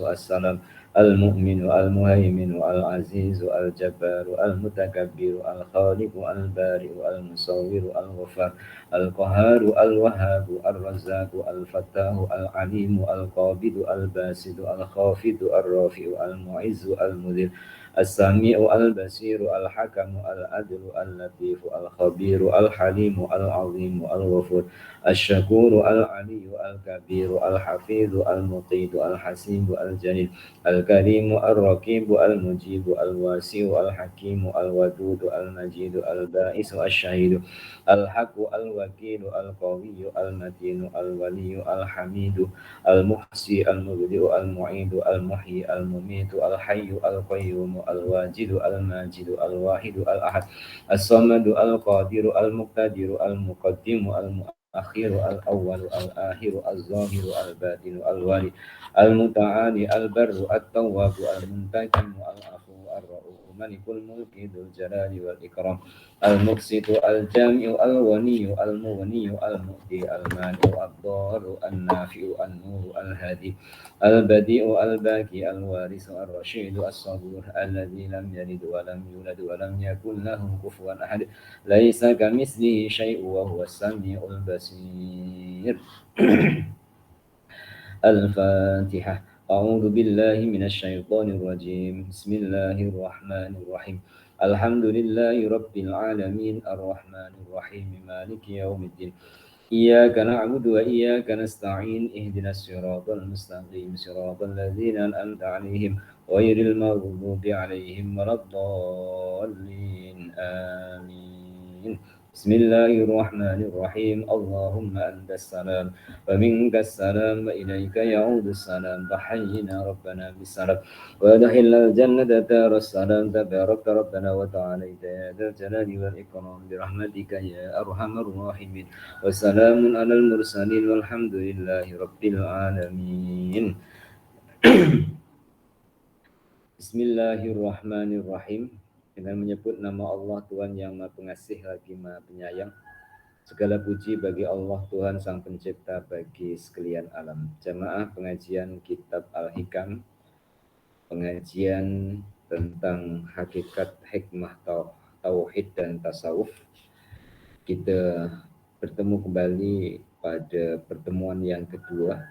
السلام المؤمن المهيمن العزيز الجبار المتكبر الخالق البارئ المصور الغفار القهار الوهاب الرزاق الفتاح العليم القابض الباسط الخافض الرافع المعز المذل السميع البصير الحكم العدل اللطيف الخبير الحليم العظيم الغفور الشكور العلي الكبير الحفيظ المقيت الحسيب الجليل الكريم الرقيب المجيب الواسع الحكيم الودود المجيد البائس الشهيد الحق الوكيل القوي المتين الولي الحميد المحصي المبدئ المعيد المحيي المميت الحي القيوم الواجد الماجد الواحد الأحد الصمد القادر المقتدر المقدم الأخير الأول الآخر الظاهر الباطن الوالي المتعالي البر التواب المنتقم العفو الرؤوف ملك الملك ذو الجلال والإكرام المقسط الجامع الغني المغني المؤتي المانع الضار النافع النور الهادي البديع الباقي الوارث الرشيد الصبور الذي لم يلد ولم يولد ولم يكن له كفوا أحد ليس كمثله شيء وهو السميع البصير. الفاتحة. أعوذ بالله من الشيطان الرجيم. بسم الله الرحمن الرحيم. الحمد لله رب العالمين الرحمن الرحيم مالك يوم الدين. إياك نعبد وإياك نستعين اهدنا الصراط المستقيم صراط الذين أنعمت عليهم غير المغضوب عليهم ولا الضالين آمين. بسم الله الرحمن الرحيم. اللهم أنت السلام ومنك السلام وإليك يعود السلام فحينا ربنا بالسلام وأدخلنا الجنة دار السلام تبارك ربنا وتعاليت يا ذا الجلال والإكرام برحمتك يا أرحم الراحمين وسلام على المرسلين والحمد لله رب العالمين. Bismillahirrahmanirrahim. Dengan menyebut nama Allah Tuhan yang Maha Pengasih lagi Maha Penyayang. Segala puji bagi Allah Tuhan Sang Pencipta bagi sekalian alam. Jamaah pengajian Kitab Al-Hikam, pengajian tentang hakikat hikmah tauhid dan tasawuf. Kita bertemu kembali pada pertemuan yang kedua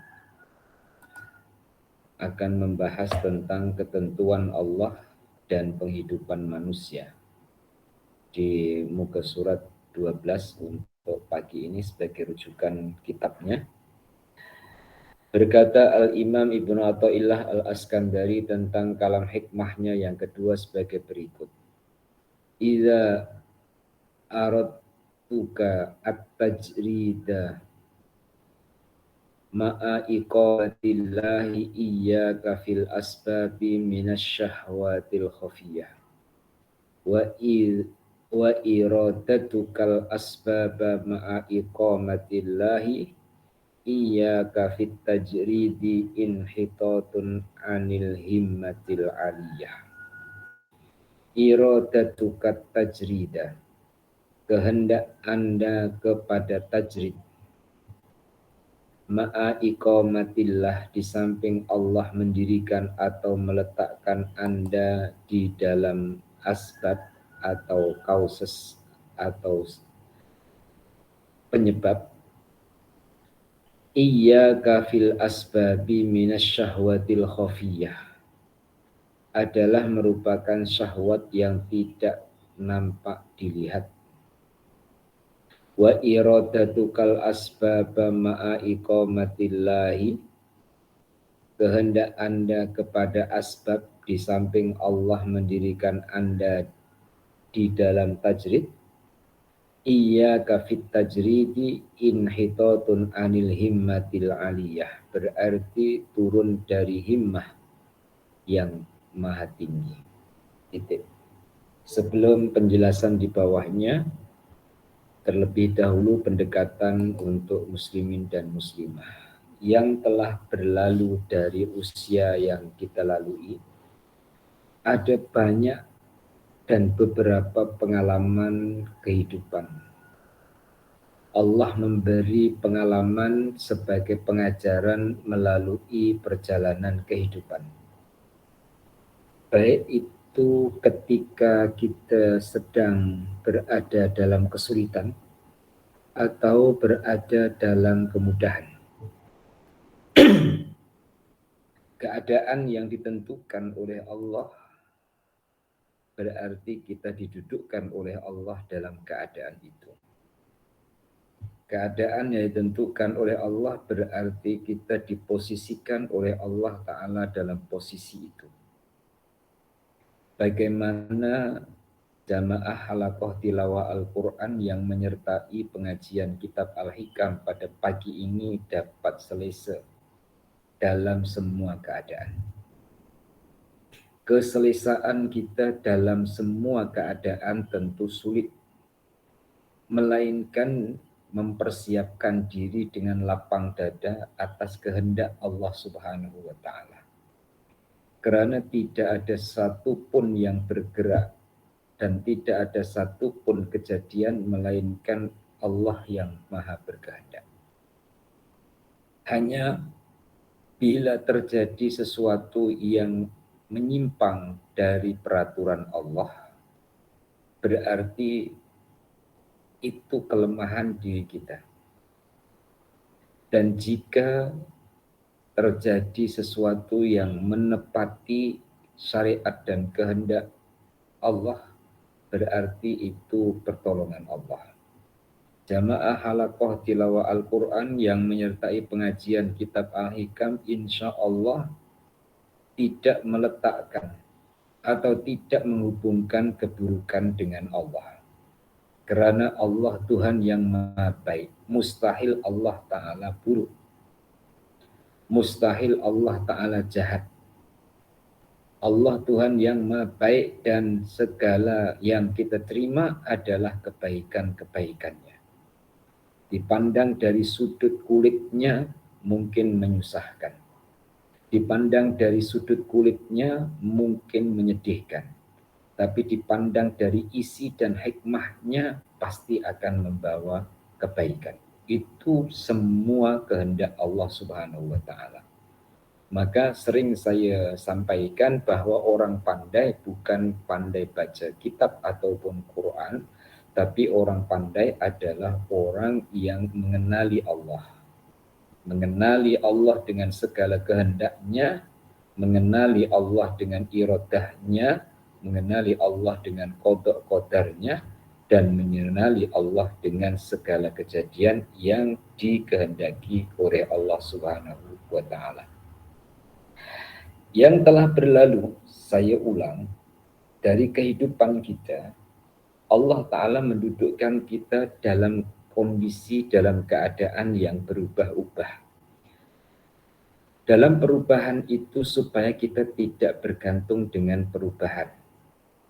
akan membahas tentang ketentuan Allah dan penghidupan manusia. Di muka surat 12 untuk pagi ini sebagai rujukan kitabnya. Berkata Al-Imam Ibnu Athaillah Al-Askandari tentang kalam hikmahnya yang kedua sebagai berikut. Idza aradtuka at-tajrida ma'a iqamatillahi iyyaka fil asbabi minasyahwatil khafiyah wa iradatukal asbaba ma'a iqamatillahi iyyaka fit tajridi inhitatun anil himmatil aliyah. Iradatukat tajrida, kehendak Anda kepada tajrid, ma'a iqamatillah, di samping Allah mendirikan atau meletakkan Anda di dalam asbab atau causes atau penyebab. Iyyaka fil asbabi minasyahwatil khafiyah, adalah merupakan syahwat yang tidak nampak dilihat. Wa iradatukal asbaba ma'a iqamatillahi, kehendak Anda kepada asbab di samping Allah mendirikan Anda di dalam tajrid. Iyyaka fit tajridi inhitatun anil himmatil aliyah, berarti turun dari himmah yang maha tinggi. Titik. Sebelum penjelasan di bawahnya, terlebih dahulu pendekatan untuk muslimin dan muslimah yang telah berlalu dari usia yang kita lalui. Ada banyak dan beberapa pengalaman kehidupan. Allah memberi pengalaman sebagai pengajaran melalui perjalanan kehidupan. Baik itu ketika kita sedang berada dalam kesulitan atau berada dalam kemudahan. Keadaan yang ditentukan oleh Allah berarti kita didudukkan oleh Allah dalam keadaan itu. Keadaan yang ditentukan oleh Allah berarti kita diposisikan oleh Allah Ta'ala dalam posisi itu. Bagaimana jamaah halaqah tilawah Al-Quran yang menyertai pengajian kitab Al-Hikam pada pagi ini dapat selesa dalam semua keadaan. Keselesaan kita dalam semua keadaan tentu sulit, melainkan mempersiapkan diri dengan lapang dada atas kehendak Allah Subhanahu wa Ta'ala. Karena tidak ada satupun yang bergerak dan tidak ada satupun kejadian melainkan Allah yang Maha berkehendak. Hanya bila terjadi sesuatu yang menyimpang dari peraturan Allah, berarti itu kelemahan diri kita. Dan jika terjadi sesuatu yang menepati syariat dan kehendak Allah, berarti itu pertolongan Allah. Jamaah halaqah tilawah Al-Quran yang menyertai pengajian kitab Al-Hikam insya Allah tidak meletakkan atau tidak menghubungkan keburukan dengan Allah. Karena Allah Tuhan yang Maha Baik, mustahil Allah Ta'ala buruk. Mustahil Allah Ta'ala jahat. Allah Tuhan yang Maha Baik dan segala yang kita terima adalah kebaikan-kebaikannya. Dipandang dari sudut kulitnya mungkin menyusahkan. Dipandang dari sudut kulitnya mungkin menyedihkan, tapi dipandang dari isi dan hikmahnya pasti akan membawa kebaikan. Itu semua kehendak Allah Subhanahu wa Ta'ala. Maka sering saya sampaikan bahwa orang pandai bukan pandai baca kitab ataupun Quran, tapi orang pandai adalah orang yang mengenali Allah. Mengenali Allah dengan segala kehendaknya, mengenali Allah dengan iradahnya, mengenali Allah dengan qada qadarnya, dan mengenali Allah dengan segala kejadian yang dikehendaki oleh Allah Subhanahu wa Ta'ala. Yang telah berlalu, saya ulang, dari kehidupan kita, Allah Ta'ala mendudukkan kita dalam kondisi, dalam keadaan yang berubah-ubah. Dalam perubahan itu supaya kita tidak bergantung dengan perubahan,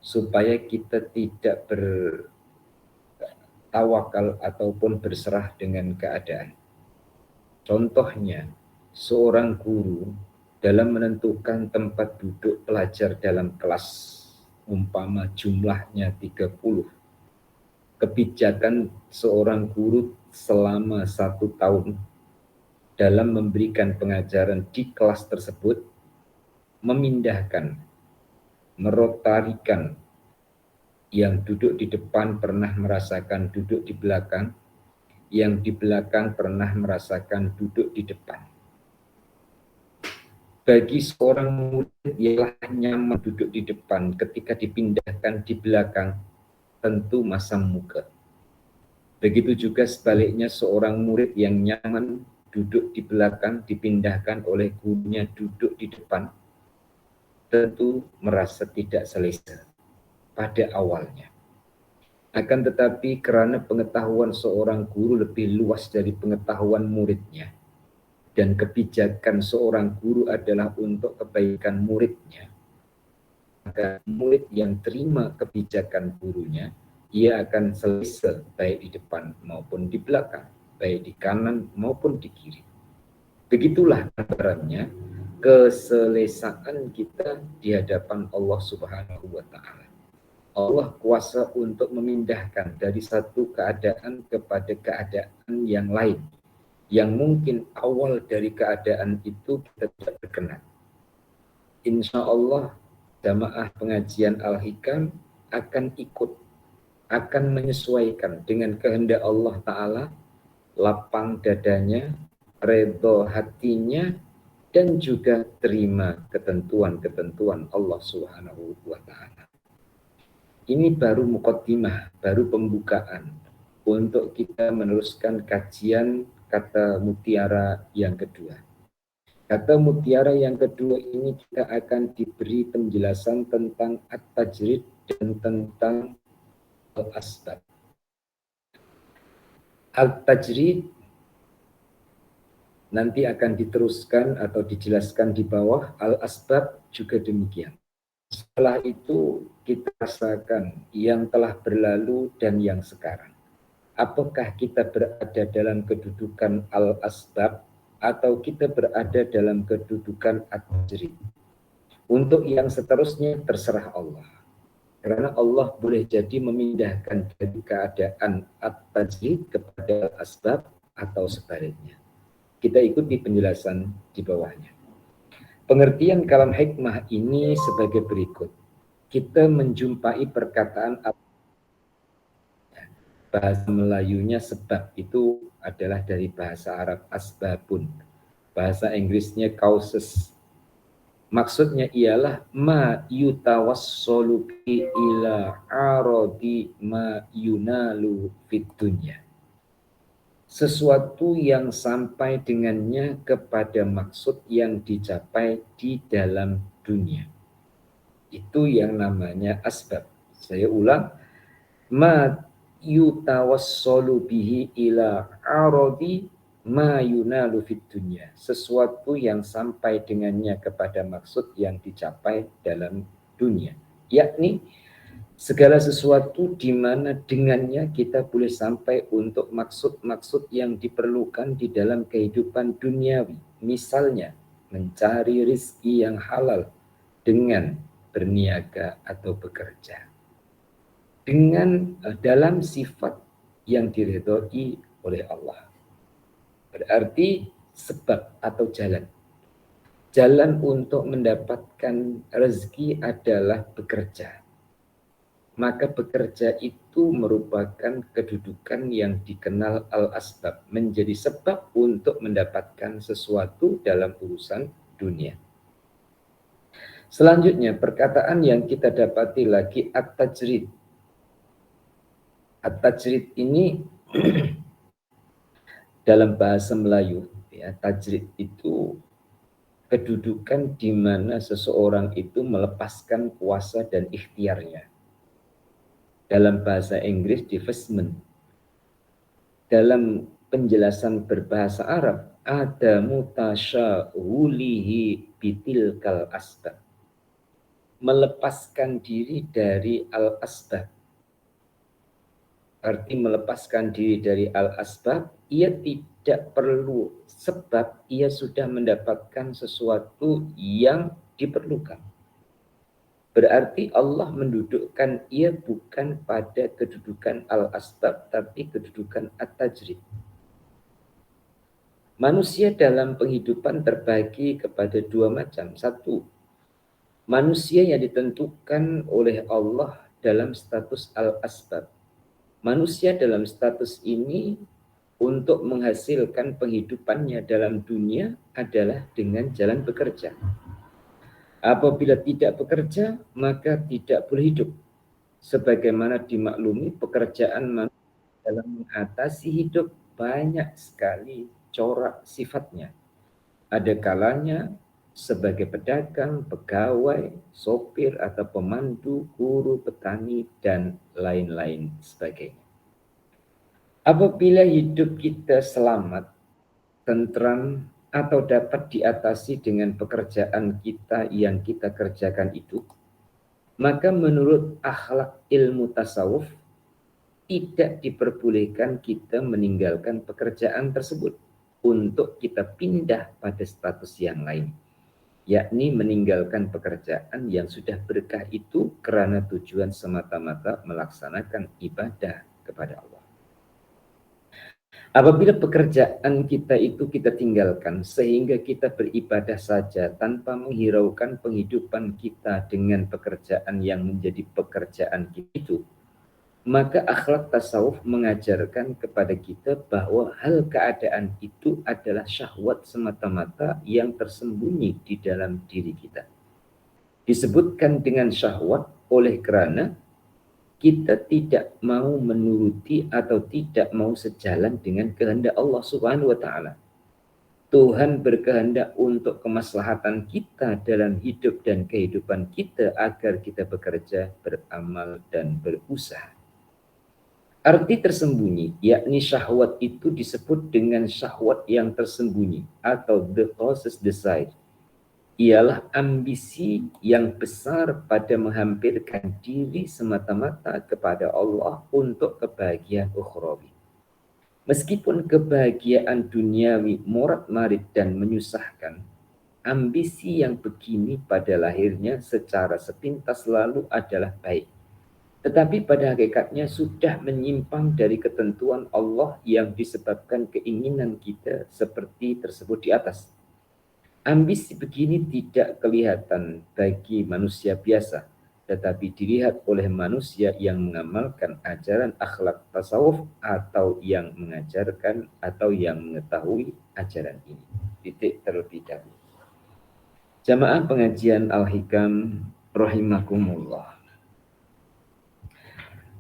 supaya kita tidak bertawakal ataupun berserah dengan keadaan. Contohnya, seorang guru dalam menentukan tempat duduk pelajar dalam kelas, umpama jumlahnya 30, kebijakan seorang guru selama 1 tahun dalam memberikan pengajaran di kelas tersebut, memindahkan, merotarikan yang duduk di depan pernah merasakan duduk di belakang, yang di belakang pernah merasakan duduk di depan. Bagi seorang murid yang nyaman duduk di depan ketika dipindahkan di belakang, tentu masam muka. Begitu juga sebaliknya seorang murid yang nyaman duduk di belakang dipindahkan oleh gurunya duduk di depan, tentu merasa tidak selesa pada awalnya. Akan tetapi karena pengetahuan seorang guru lebih luas dari pengetahuan muridnya, dan kebijakan seorang guru adalah untuk kebaikan muridnya, maka murid yang terima kebijakan gurunya, ia akan selesa baik di depan maupun di belakang, baik di kanan maupun di kiri. Begitulah gambarannya keselesaan kita di hadapan Allah Subhanahu wa Ta'ala. Allah kuasa untuk memindahkan dari satu keadaan kepada keadaan yang lain, yang mungkin awal dari keadaan itu kita tidak berkenan. Insya Allah jamaah pengajian Al-Hikam akan ikut, akan menyesuaikan dengan kehendak Allah Ta'ala, lapang dadanya, redho hatinya, dan juga terima ketentuan-ketentuan Allah Subhanahu wa Ta'ala. Ini baru mukaddimah, baru pembukaan untuk kita meneruskan kajian kata mutiara yang kedua. Kata mutiara yang kedua ini kita akan diberi penjelasan tentang at-tajrid dan tentang al-asbab. Al-tajrid nanti akan diteruskan atau dijelaskan di bawah, al-asbab juga demikian. Setelah itu kita rasakan yang telah berlalu dan yang sekarang. Apakah kita berada dalam kedudukan al-asbab atau kita berada dalam kedudukan at-tajrid? Untuk yang seterusnya terserah Allah. Karena Allah boleh jadi memindahkan dari keadaan at-tajrid kepada al-asbab atau sebaliknya. Kita ikuti penjelasan di bawahnya. Pengertian kalam hikmah ini sebagai berikut. Kita menjumpai perkataan bahasa Melayunya sebab itu adalah dari bahasa Arab asbabun. Bahasa Inggrisnya causes. Maksudnya ialah ma yutawassolu bi ila aradi ma yunalu fid dunya. Sesuatu yang sampai dengannya kepada maksud yang dicapai di dalam dunia. Itu yang namanya asbab. Saya ulang, ma yutawassolu bihi ila aradi ma yunalu fid dunya. Sesuatu yang sampai dengannya kepada maksud yang dicapai dalam dunia. Yakni segala sesuatu di mana dengannya kita boleh sampai untuk maksud-maksud yang diperlukan di dalam kehidupan duniawi. Misalnya, mencari rizki yang halal dengan berniaga atau bekerja. Dengan dalam sifat yang diridhoi oleh Allah. Berarti sebab atau jalan. Jalan untuk mendapatkan rezeki adalah bekerja. Maka bekerja itu merupakan kedudukan yang dikenal al-asbab, menjadi sebab untuk mendapatkan sesuatu dalam urusan dunia. Selanjutnya perkataan yang kita dapati lagi at-tajrid. At-tajrid ini dalam bahasa Melayu, ya, tajrid itu kedudukan di mana seseorang itu melepaskan kuasa dan ikhtiarnya. Dalam bahasa Inggris divestment. Dalam penjelasan berbahasa Arab ada mutasyahulihi bitilkal asbab. Melepaskan diri dari al-asbab. Arti melepaskan diri dari al-asbab, ia tidak perlu sebab ia sudah mendapatkan sesuatu yang diperlukan. Berarti Allah mendudukkan ia bukan pada kedudukan al-asbab, tapi kedudukan at-tajrid. Manusia dalam penghidupan terbagi kepada dua macam. Satu, manusia yang ditentukan oleh Allah dalam status al-asbab. Manusia dalam status ini untuk menghasilkan penghidupannya dalam dunia adalah dengan jalan bekerja. Apabila tidak bekerja, maka tidak boleh hidup. Sebagaimana dimaklumi, pekerjaan manusia dalam mengatasi hidup banyak sekali corak sifatnya. Ada kalanya sebagai pedagang, pegawai, sopir atau pemandu, guru, petani, dan lain-lain sebagainya. Apabila hidup kita selamat, tentram, atau dapat diatasi dengan pekerjaan kita yang kita kerjakan itu, maka menurut akhlak ilmu tasawuf, tidak diperbolehkan kita meninggalkan pekerjaan tersebut untuk kita pindah pada status yang lain. yakni meninggalkan pekerjaan yang sudah berkah itu karena tujuan semata-mata melaksanakan ibadah kepada Allah. Apabila pekerjaan kita itu kita tinggalkan sehingga kita beribadah saja tanpa menghiraukan penghidupan kita dengan pekerjaan yang menjadi pekerjaan kita itu, maka akhlak tasawuf mengajarkan kepada kita bahwa hal keadaan itu adalah syahwat semata-mata yang tersembunyi di dalam diri kita. Disebutkan dengan syahwat oleh karena kita tidak mau menuruti atau tidak mau sejalan dengan kehendak Allah Subhanahu wa taala. Tuhan berkehendak untuk kemaslahatan kita dalam hidup dan kehidupan kita agar kita bekerja, beramal dan berusaha. Arti tersembunyi, yakni syahwat itu disebut dengan syahwat yang tersembunyi atau the closest desire, ialah ambisi yang besar pada menghampirkan diri semata-mata kepada Allah untuk kebahagiaan ukhrawi. Meskipun kebahagiaan duniawi morat-marit dan menyusahkan, ambisi yang begini pada lahirnya secara sepintas lalu adalah baik. Tetapi pada hakikatnya sudah menyimpang dari ketentuan Allah yang disebabkan keinginan kita seperti tersebut di atas. Ambisi begini tidak kelihatan bagi manusia biasa, tetapi dilihat oleh manusia yang mengamalkan ajaran akhlak tasawuf atau yang mengajarkan atau yang mengetahui ajaran ini. Titik terlebih dahulu. Jamaah pengajian Al-Hikam rahimakumullah.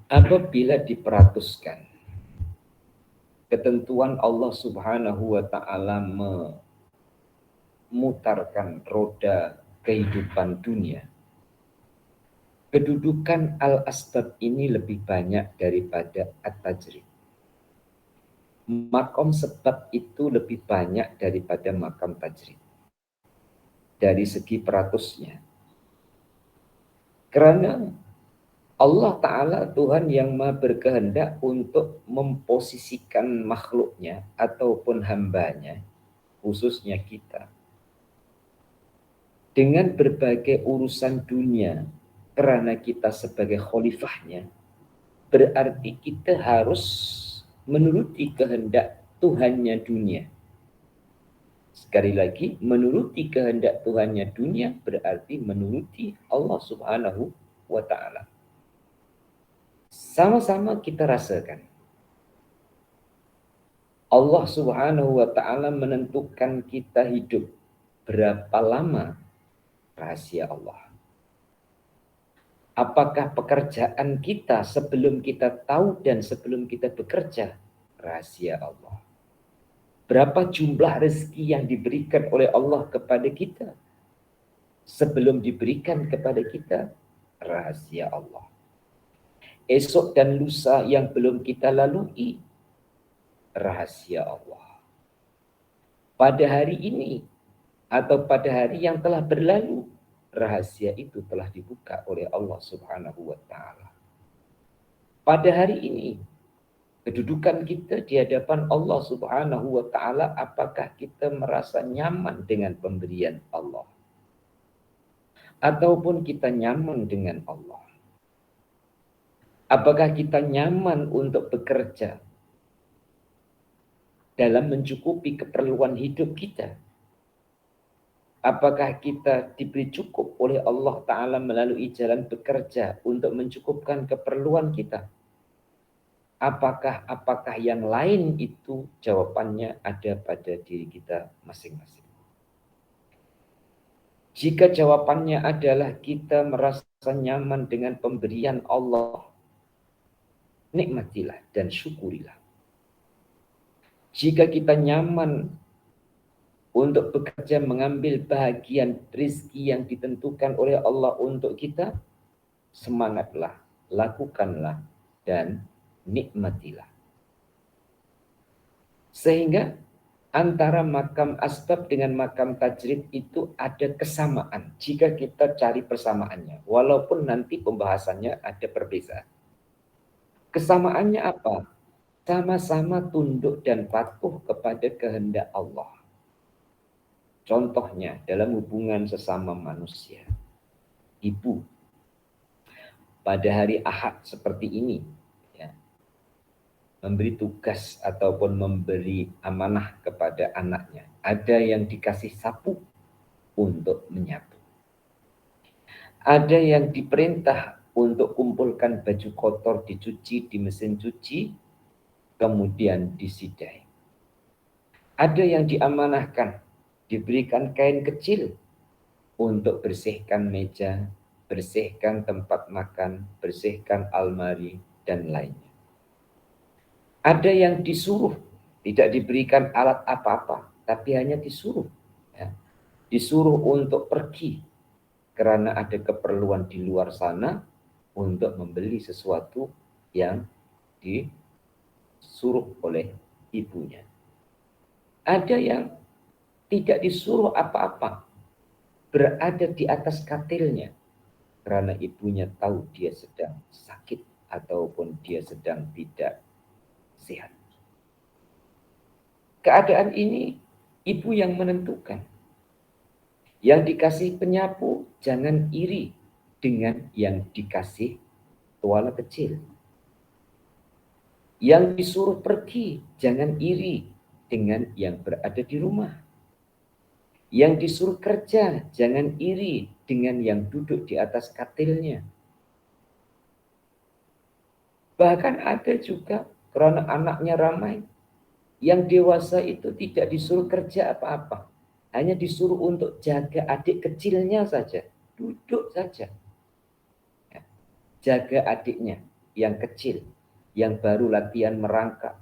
Apabila diperatuskan ketentuan Allah Subhanahu wa taala memutarkan roda kehidupan dunia, kedudukan al-asbab ini lebih banyak daripada at-tajrid. Makom sebab itu lebih banyak daripada makam tajrid dari segi peratusnya. Karena Allah Ta'ala Tuhan yang maha berkehendak untuk memposisikan makhluknya ataupun hambanya, khususnya kita, dengan berbagai urusan dunia, karena kita sebagai khalifahnya, berarti kita harus menuruti kehendak Tuhannya dunia. Sekali lagi, menuruti kehendak Tuhannya dunia berarti menuruti Allah Subhanahu wa ta'ala. Sama-sama kita rasakan. Allah Subhanahu wa ta'ala menentukan kita hidup berapa lama, rahasia Allah. Apakah pekerjaan kita sebelum kita tahu dan sebelum kita bekerja, rahasia Allah. Berapa jumlah rezeki yang diberikan oleh Allah kepada kita sebelum diberikan kepada kita, rahasia Allah. Esok dan lusa yang belum kita lalui, rahasia Allah. Pada hari ini atau pada hari yang telah berlalu, rahasia itu telah dibuka oleh Allah Subhanahu wa ta'ala. Pada hari ini, kedudukan kita di hadapan Allah Subhanahu wa ta'ala, apakah kita merasa nyaman dengan pemberian Allah? Ataupun kita nyaman dengan Allah? Apakah kita nyaman untuk bekerja dalam mencukupi keperluan hidup kita? Apakah kita diberi cukup oleh Allah Ta'ala melalui jalan bekerja untuk mencukupkan keperluan kita? Apakah yang lain itu jawabannya ada pada diri kita masing-masing. Jika jawabannya adalah kita merasa nyaman dengan pemberian Allah, nikmatilah dan syukurilah. Jika kita nyaman untuk bekerja mengambil bahagian rezeki yang ditentukan oleh Allah untuk kita, semangatlah, lakukanlah, dan nikmatilah. Sehingga antara makam asbab dengan makam tajrid itu ada kesamaan jika kita cari persamaannya. Walaupun nanti pembahasannya ada perbedaan. Kesamaannya apa? Sama-sama tunduk dan patuh kepada kehendak Allah. Contohnya dalam hubungan sesama manusia. Ibu pada hari Ahad seperti ini, ya, memberi tugas ataupun memberi amanah kepada anaknya. Ada yang dikasih sapu untuk menyapu. Ada yang diperintah untuk kumpulkan baju kotor dicuci di mesin cuci, kemudian disidai. Ada yang diamanahkan, diberikan kain kecil untuk bersihkan meja, bersihkan tempat makan, bersihkan almari, dan lainnya. Ada yang disuruh, tidak diberikan alat apa-apa, tapi hanya disuruh. Ya. Disuruh untuk pergi, karena ada keperluan di luar sana untuk membeli sesuatu yang disuruh oleh ibunya. Ada yang tidak disuruh apa-apa, berada di atas katilnya, karena ibunya tahu dia sedang sakit ataupun dia sedang tidak sehat. Keadaan ini ibu yang menentukan. Yang dikasih penyapu jangan iri dengan yang dikasih tuala kecil. Yang disuruh pergi jangan iri dengan yang berada di rumah. Yang disuruh kerja jangan iri dengan yang duduk di atas katilnya. Bahkan ada juga karena anaknya ramai, yang dewasa itu tidak disuruh kerja apa-apa. Hanya disuruh untuk jaga adik kecilnya saja. Duduk saja. Jaga adiknya yang kecil, yang baru latihan merangkak,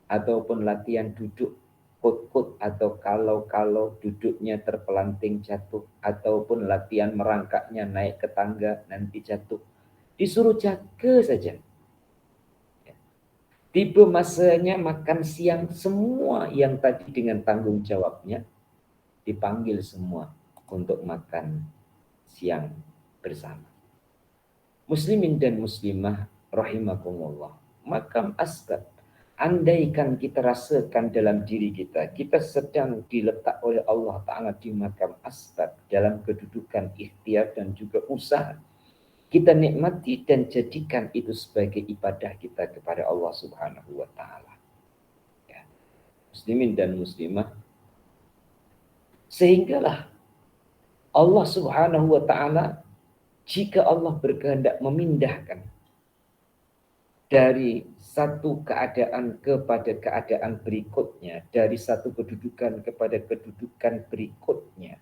ataupun latihan duduk, kut-kut, atau kalau duduknya terpelanting jatuh, ataupun latihan merangkaknya naik ke tangga nanti jatuh. Disuruh jaga saja. Tiba masanya makan siang, semua yang tadi dengan tanggung jawabnya dipanggil semua untuk makan siang bersama. Muslimin dan muslimah rahimakumullah. Makam asbab, andaikan kita rasakan dalam diri kita, kita sedang diletak oleh Allah Ta'ala di makam asbab, dalam kedudukan ikhtiar dan juga usaha, kita nikmati dan jadikan itu sebagai ibadah kita kepada Allah Subhanahu wa Ta'ala. Ya. Muslimin dan muslimah, sehinggalah Allah Subhanahu wa Ta'ala, jika Allah berkehendak memindahkan dari satu keadaan kepada keadaan berikutnya, dari satu kedudukan kepada kedudukan berikutnya,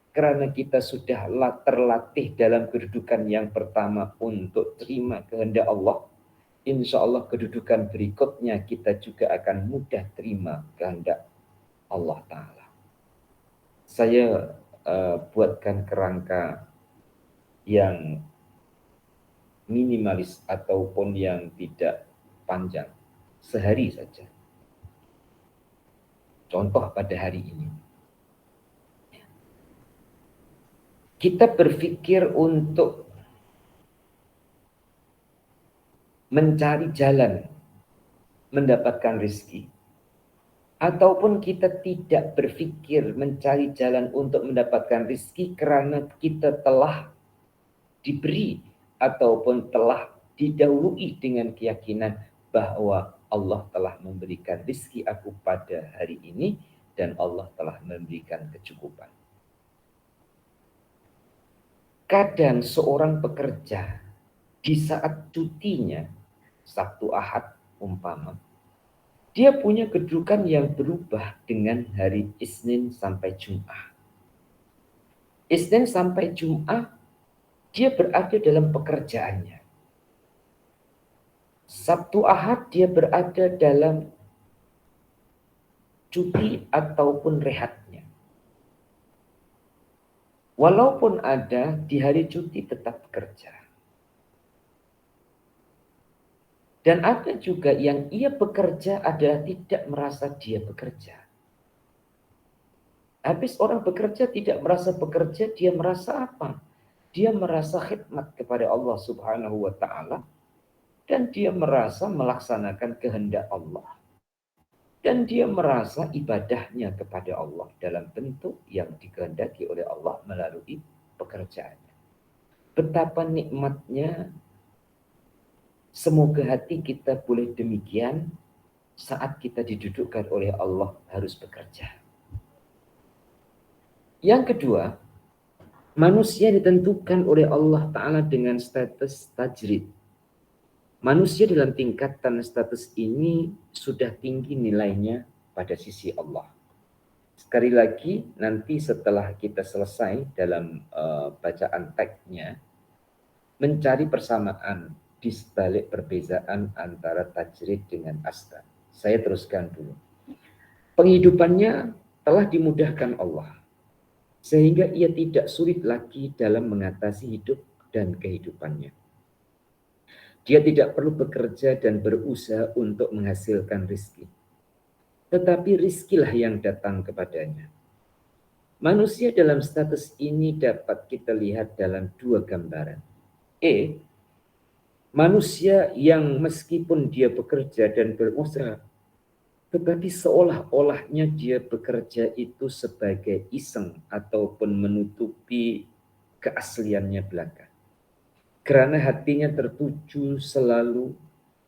karena kita sudah terlatih dalam kedudukan yang pertama untuk terima kehendak Allah, insya Allah kedudukan berikutnya kita juga akan mudah terima kehendak Allah Ta'ala. Saya buatkan kerangka yang minimalis ataupun yang tidak panjang, sehari saja. Contoh pada hari ini, kita berpikir untuk mencari jalan mendapatkan rezeki, ataupun kita tidak berpikir mencari jalan untuk mendapatkan rezeki karena kita telah diberi ataupun telah didahului dengan keyakinan bahwa Allah telah memberikan rezeki aku pada hari ini dan Allah telah memberikan kecukupan. Kadang seorang pekerja di saat cutinya, Sabtu Ahad umpama, dia punya kedudukan yang berubah dengan hari Isnin sampai Jumat. Isnin sampai Jumat dia berada dalam pekerjaannya. Sabtu Ahad dia berada dalam cuti ataupun rehatnya. Walaupun ada di hari cuti tetap bekerja. Dan ada juga yang ia bekerja adalah tidak merasa dia bekerja. Habis orang bekerja tidak merasa bekerja, dia merasa apa? Dia merasa khidmat kepada Allah Subhanahu wa Ta'ala, dan dia merasa melaksanakan kehendak Allah. dan dia merasa ibadahnya kepada Allah dalam bentuk yang dikehendaki oleh Allah melalui pekerjaannya. Betapa nikmatnya, semoga hati kita boleh demikian saat kita didudukkan oleh Allah harus bekerja. Yang kedua, manusia ditentukan oleh Allah Ta'ala dengan status tajrid. Manusia dalam tingkatan status ini sudah tinggi nilainya pada sisi Allah. Sekali lagi, nanti setelah kita selesai dalam bacaan teksnya, mencari persamaan di sebalik perbezaan antara tajrid dengan asbab. Saya teruskan dulu. Penghidupannya telah dimudahkan Allah, sehingga ia tidak sulit lagi dalam mengatasi hidup dan kehidupannya. Dia tidak perlu bekerja dan berusaha untuk menghasilkan rizki, tetapi rizkilah yang datang kepadanya. Manusia dalam status ini dapat kita lihat dalam dua gambaran. Manusia yang meskipun dia bekerja dan berusaha, tetapi seolah-olahnya dia bekerja itu sebagai iseng ataupun menutupi keasliannya belaka. Karena hatinya tertuju selalu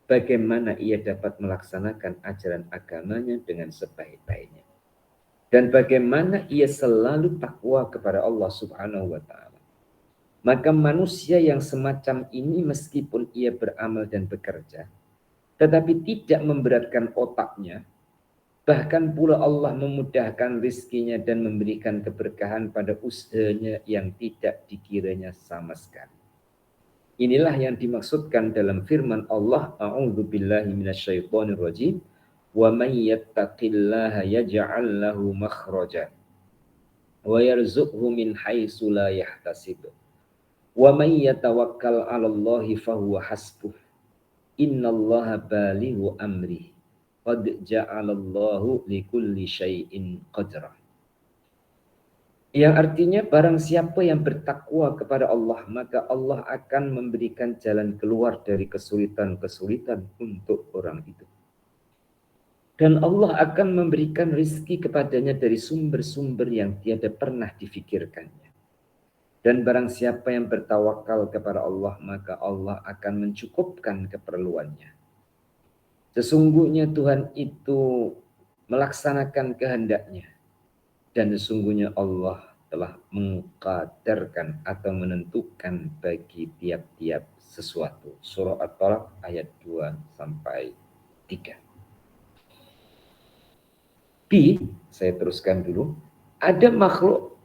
bagaimana ia dapat melaksanakan ajaran agamanya dengan sebaik-baiknya. Dan bagaimana ia selalu takwa kepada Allah Subhanahu wa Ta'ala. Maka manusia yang semacam ini meskipun ia beramal dan bekerja, tetapi tidak memberatkan otaknya, bahkan pula Allah memudahkan rizkinya dan memberikan keberkahan pada usahanya yang tidak dikiranya sama sekali. Inilah yang dimaksudkan dalam firman Allah, A'udzubillahi minasyaitonirrajim, wa may yattaqillaha yaj'al lahu makhraja wa yarzuqhu min haitsu la yahtasib wa may yatawakkal 'alallahi fahuwa hasbuh innallaha balighu amri qad ja'alallahu likulli syai'in qadra. Yang artinya barang siapa yang bertakwa kepada Allah, maka Allah akan memberikan jalan keluar dari kesulitan-kesulitan untuk orang itu. Dan Allah akan memberikan rizki kepadanya dari sumber-sumber yang tiada pernah difikirkannya. Dan barang siapa yang bertawakal kepada Allah, maka Allah akan mencukupkan keperluannya. Sesungguhnya Tuhan itu melaksanakan kehendaknya. Dan sesungguhnya Allah telah mengqadarkan atau menentukan bagi tiap-tiap sesuatu. Surah At-Talaq ayat 2 sampai 3. Saya teruskan dulu. Ada makhluk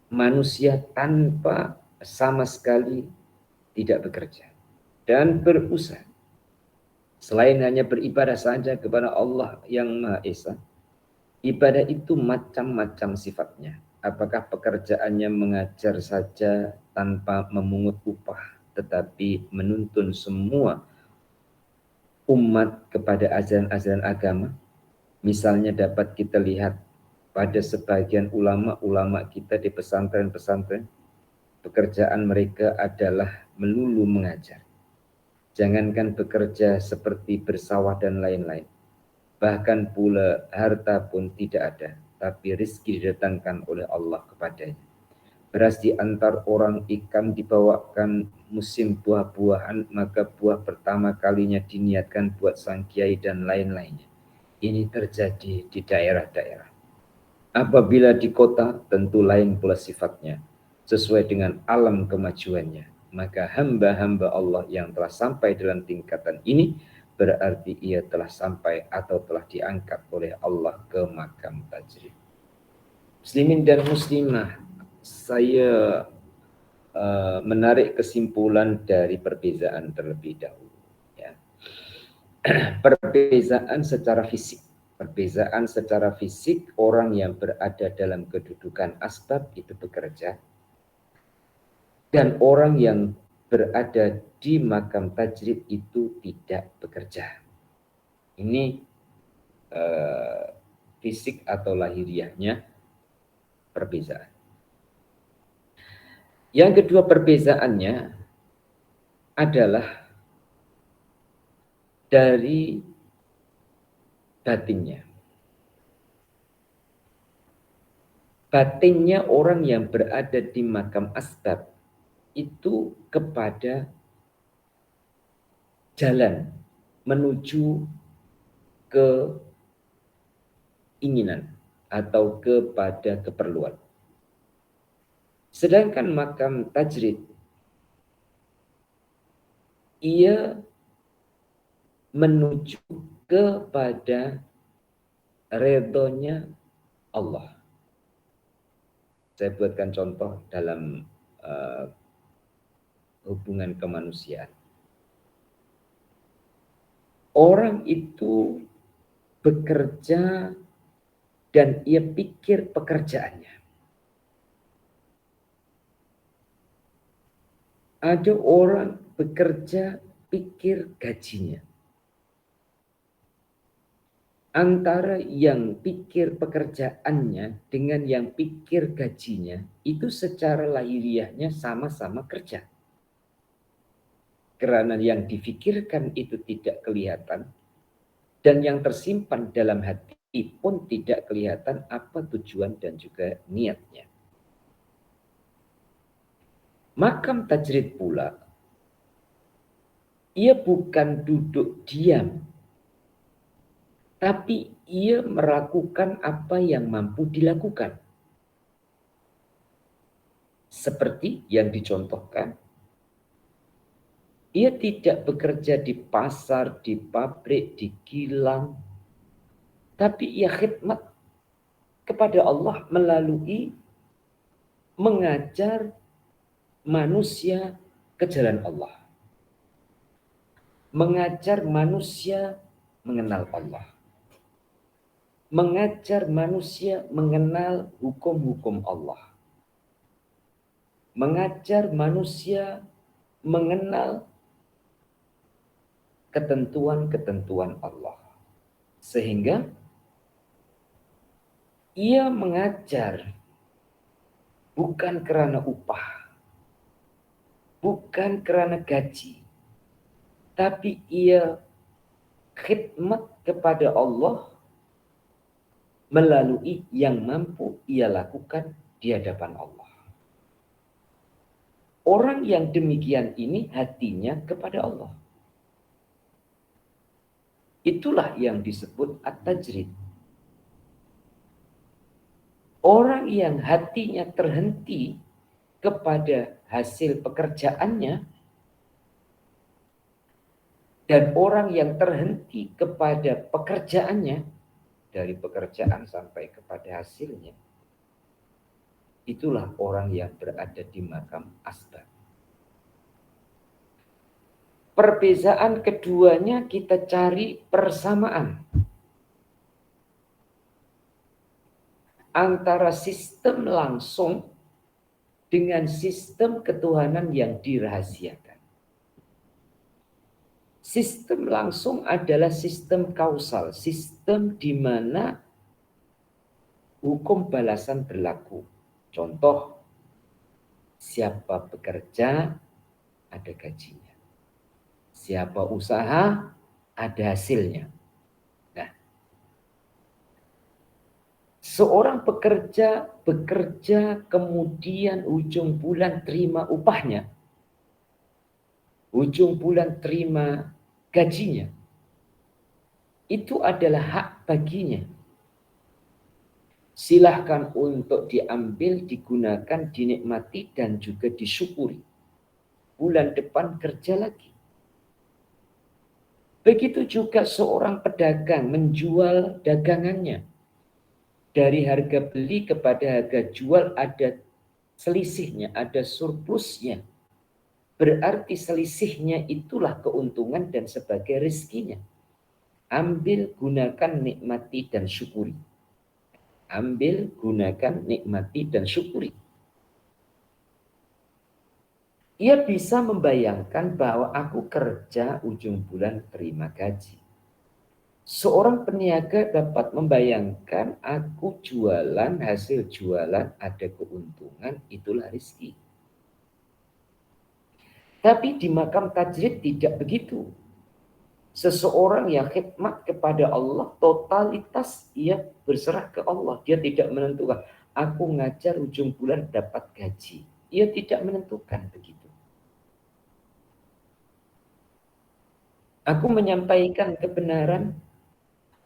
manusia tanpa sama sekali tidak bekerja dan berusaha. Selain hanya beribadah saja kepada Allah yang Maha Esa, ibadah itu macam-macam sifatnya. Apakah pekerjaannya mengajar saja tanpa memungut upah, tetapi menuntun semua umat kepada ajaran-ajaran agama? Misalnya dapat kita lihat pada sebagian ulama-ulama kita di pesantren-pesantren, pekerjaan mereka adalah melulu mengajar. Jangankan bekerja seperti bersawah dan lain-lain, bahkan pula harta pun tidak ada, tapi rizki didatangkan oleh Allah kepadanya. Beras diantar orang, ikan dibawakan, musim buah-buahan, maka buah pertama kalinya diniatkan buat sang kiai dan lain-lainnya. Ini terjadi di daerah-daerah. Apabila di kota, tentu lain pula sifatnya, sesuai dengan alam kemajuannya. Maka hamba-hamba Allah yang telah sampai dalam tingkatan ini, berarti ia telah sampai atau telah diangkat oleh Allah ke makam tajrid. Muslimin dan muslimah, saya menarik kesimpulan dari perbezaan terlebih dahulu. Ya. Perbezaan secara fisik. Perbezaan secara fisik, orang yang berada dalam kedudukan asbab itu bekerja, dan orang yang berada di makam tajrid itu tidak bekerja. Ini fisik atau lahiriahnya perbezaan. Yang kedua perbezaannya adalah dari batinnya. Batinnya orang yang berada di makam asbab itu kepada jalan menuju keinginan atau kepada keperluan. Sedangkan makam tajrid, ia menuju kepada redhonya Allah. Saya buatkan contoh dalam hubungan kemanusiaan. Orang itu bekerja dan ia pikir pekerjaannya. Ada orang bekerja pikir gajinya. Antara yang pikir pekerjaannya dengan yang pikir gajinya itu secara lahiriahnya sama-sama kerja. Karena yang difikirkan itu tidak kelihatan dan yang tersimpan dalam hati pun tidak kelihatan apa tujuan dan juga niatnya. Makam tajrid pula, ia bukan duduk diam, tapi ia melakukan apa yang mampu dilakukan. Seperti yang dicontohkan, ia tidak bekerja di pasar, di pabrik, di kilang, tapi ia khidmat kepada Allah melalui mengajar manusia ke jalan Allah. Mengajar manusia mengenal Allah. Mengajar manusia mengenal hukum-hukum Allah. Mengajar manusia mengenal ketentuan-ketentuan Allah. Sehingga ia mengajar bukan karena upah, bukan karena gaji, tapi ia khidmat kepada Allah melalui yang mampu ia lakukan di hadapan Allah. Orang yang demikian ini hatinya kepada Allah. Itulah yang disebut at-tajrid. Orang yang hatinya terhenti kepada hasil pekerjaannya dan orang yang terhenti kepada pekerjaannya, dari pekerjaan sampai kepada hasilnya, itulah orang yang berada di makam asbab. Perbedaan keduanya kita cari persamaan antara sistem langsung dengan sistem ketuhanan yang dirahasiakan. Sistem langsung adalah sistem kausal, sistem di mana hukum balasan berlaku. Contoh, siapa bekerja ada gajinya. Siapa usaha ada hasilnya. Nah, seorang bekerja kemudian ujung bulan terima upahnya. Ujung bulan terima gajinya. Itu adalah hak baginya. Silahkan untuk diambil, digunakan, dinikmati, dan juga disyukuri. Bulan depan kerja lagi. Begitu juga seorang pedagang menjual dagangannya. Dari harga beli kepada harga jual ada selisihnya, ada surplusnya. Berarti selisihnya itulah keuntungan dan sebagai rezekinya. Ambil, gunakan, nikmati, dan syukuri. Ambil, gunakan, nikmati, dan syukuri. Ia bisa membayangkan bahwa aku kerja ujung bulan terima gaji. Seorang peniaga dapat membayangkan aku jualan, hasil jualan ada keuntungan, itulah rezeki. Tapi di makam tajrid tidak begitu. Seseorang yang khidmat kepada Allah, totalitas ia berserah ke Allah. Dia tidak menentukan, aku ngajar ujung bulan dapat gaji. Ia tidak menentukan begitu. Aku menyampaikan kebenaran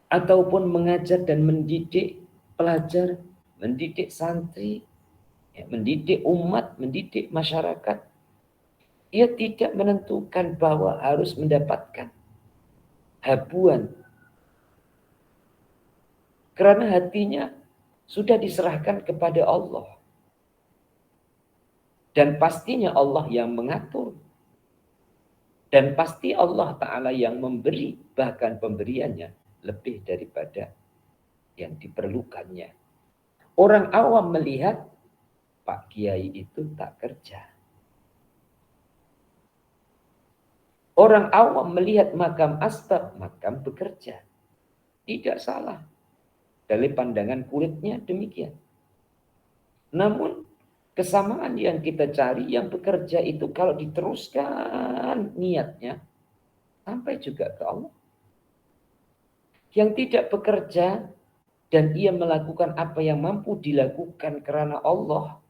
ataupun mengajar dan mendidik pelajar, mendidik santri, mendidik umat, mendidik masyarakat. Ia tidak menentukan bahwa harus mendapatkan habuan. Karena hatinya sudah diserahkan kepada Allah. Dan pastinya Allah yang mengatur. Dan pasti Allah Ta'ala yang memberi, bahkan pemberiannya lebih daripada yang diperlukannya. Orang awam melihat Pak Kiai itu tak kerja. Orang awam melihat makam asbab, makam bekerja. Tidak salah. Dari pandangan kulitnya demikian. Namun kesamaan yang kita cari, yang bekerja itu kalau diteruskan niatnya, sampai juga ke Allah. Yang tidak bekerja dan ia melakukan apa yang mampu dilakukan karena Allah,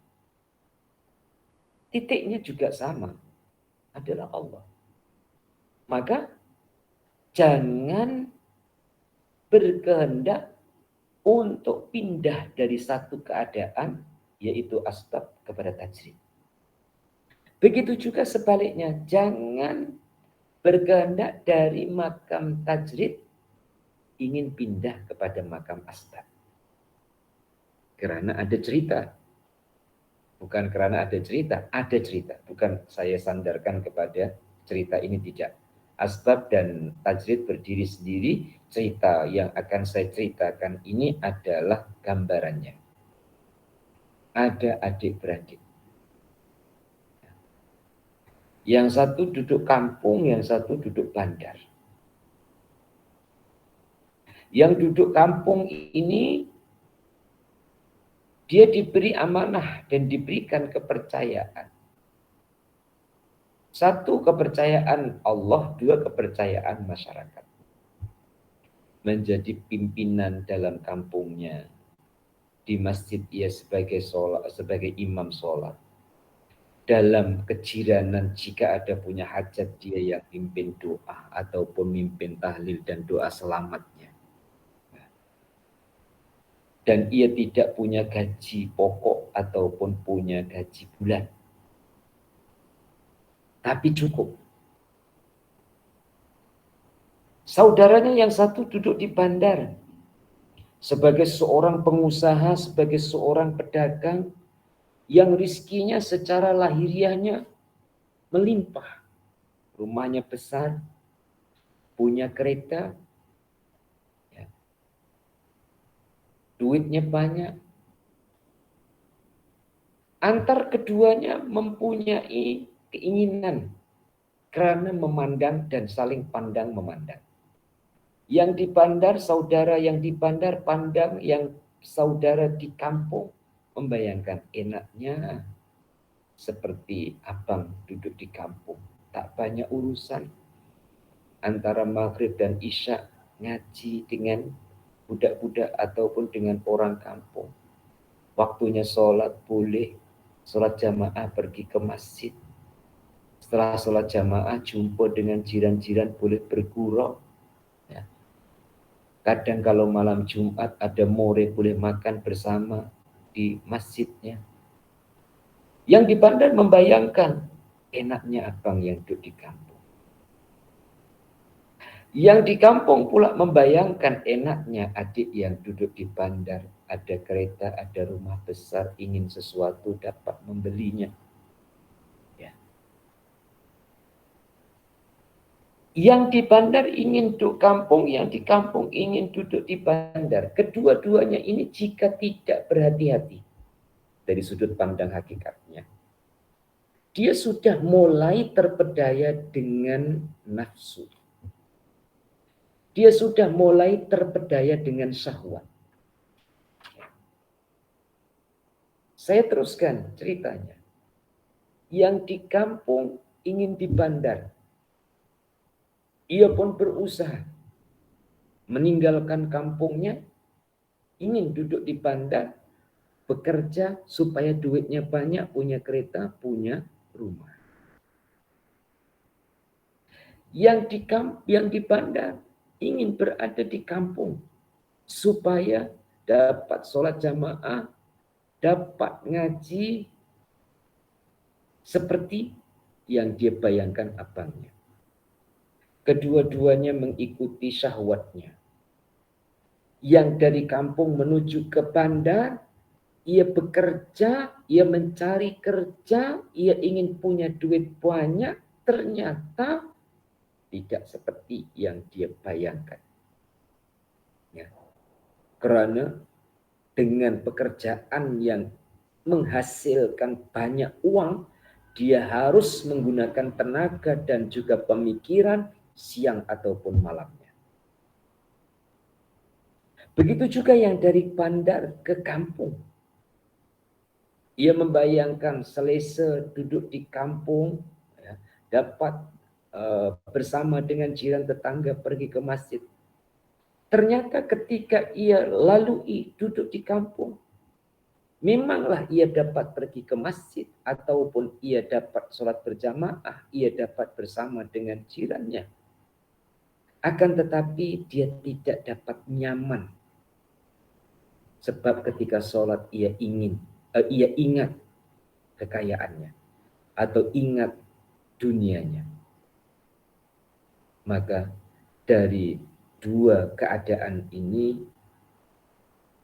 titiknya juga sama, adalah Allah. Maka jangan berkehendak untuk pindah dari satu keadaan, yaitu asbab kepada tajrid. Begitu juga sebaliknya, jangan berkehendak dari makam tajrid ingin pindah kepada makam asbab. Karena ada cerita. Bukan karena ada cerita, ada cerita. Bukan saya sandarkan kepada cerita ini, tidak. Asbab dan tajrid berdiri sendiri. Cerita yang akan saya ceritakan ini adalah gambarannya. Ada adik-beradik. Yang satu duduk kampung, yang satu duduk bandar. Yang duduk kampung ini, dia diberi amanah dan diberikan kepercayaan. Satu, kepercayaan Allah. Dua, kepercayaan masyarakat. Menjadi pimpinan dalam kampungnya. Di masjid ia sebagai imam sholat. Dalam kejiranan jika ada punya hajat, dia yang pimpin doa ataupun mimpin tahlil dan doa selamatnya. Dan ia tidak punya gaji pokok ataupun punya gaji bulan. Tapi cukup. Saudaranya yang satu duduk di bandar. Sebagai seorang pengusaha, sebagai seorang pedagang, yang rizkinya secara lahiriahnya melimpah. Rumahnya besar, punya kereta, ya, duitnya banyak. Antar keduanya mempunyai keinginan karena memandang dan saling pandang memandang. Yang di bandar, saudara yang di bandar pandang yang saudara di kampung, membayangkan enaknya seperti abang duduk di kampung, tak banyak urusan. Antara maghrib dan isya ngaji dengan budak-budak ataupun dengan orang kampung. Waktunya sholat boleh, sholat jamaah pergi ke masjid. Setelah sholat jamaah jumpa dengan jiran-jiran boleh bergurau. Ya. Kadang kalau malam Jumat ada more boleh makan bersama di masjidnya. Yang di bandar membayangkan enaknya abang yang duduk di kampung. Yang di kampung pula membayangkan enaknya adik yang duduk di bandar. Ada kereta, ada rumah besar, ingin sesuatu dapat membelinya. Ya. Yang di bandar ingin duduk kampung, yang di kampung ingin duduk di bandar. Kedua-duanya ini jika tidak berhati-hati dari sudut pandang hakikatnya, dia sudah mulai terpedaya dengan nafsu. Dia sudah mulai terpedaya dengan syahwat. Saya teruskan ceritanya. Yang di kampung ingin di bandar. Ia pun berusaha meninggalkan kampungnya, ingin duduk di bandar, bekerja supaya duitnya banyak, punya kereta, punya rumah. Yang di bandar ingin berada di kampung supaya dapat sholat jamaah, dapat ngaji seperti yang dia bayangkan abangnya. Kedua-duanya mengikuti syahwatnya. Yang dari kampung menuju ke bandar, ia bekerja, ia mencari kerja, ia ingin punya duit banyak, ternyata tidak seperti yang dia bayangkan. Ya. Karena dengan pekerjaan yang menghasilkan banyak uang, dia harus menggunakan tenaga dan juga pemikiran siang ataupun malamnya. Begitu juga yang dari bandar ke kampung. Ia membayangkan selesa duduk di kampung, ya, dapat bersama dengan jiran tetangga pergi ke masjid. Ternyata ketika ia lalui duduk di kampung, memanglah ia dapat pergi ke masjid ataupun ia dapat sholat berjamaah, ia dapat bersama dengan jirannya. Akan tetapi dia tidak dapat nyaman. Sebab ketika sholat ia ingat kekayaannya atau ingat dunianya. Maka dari dua keadaan ini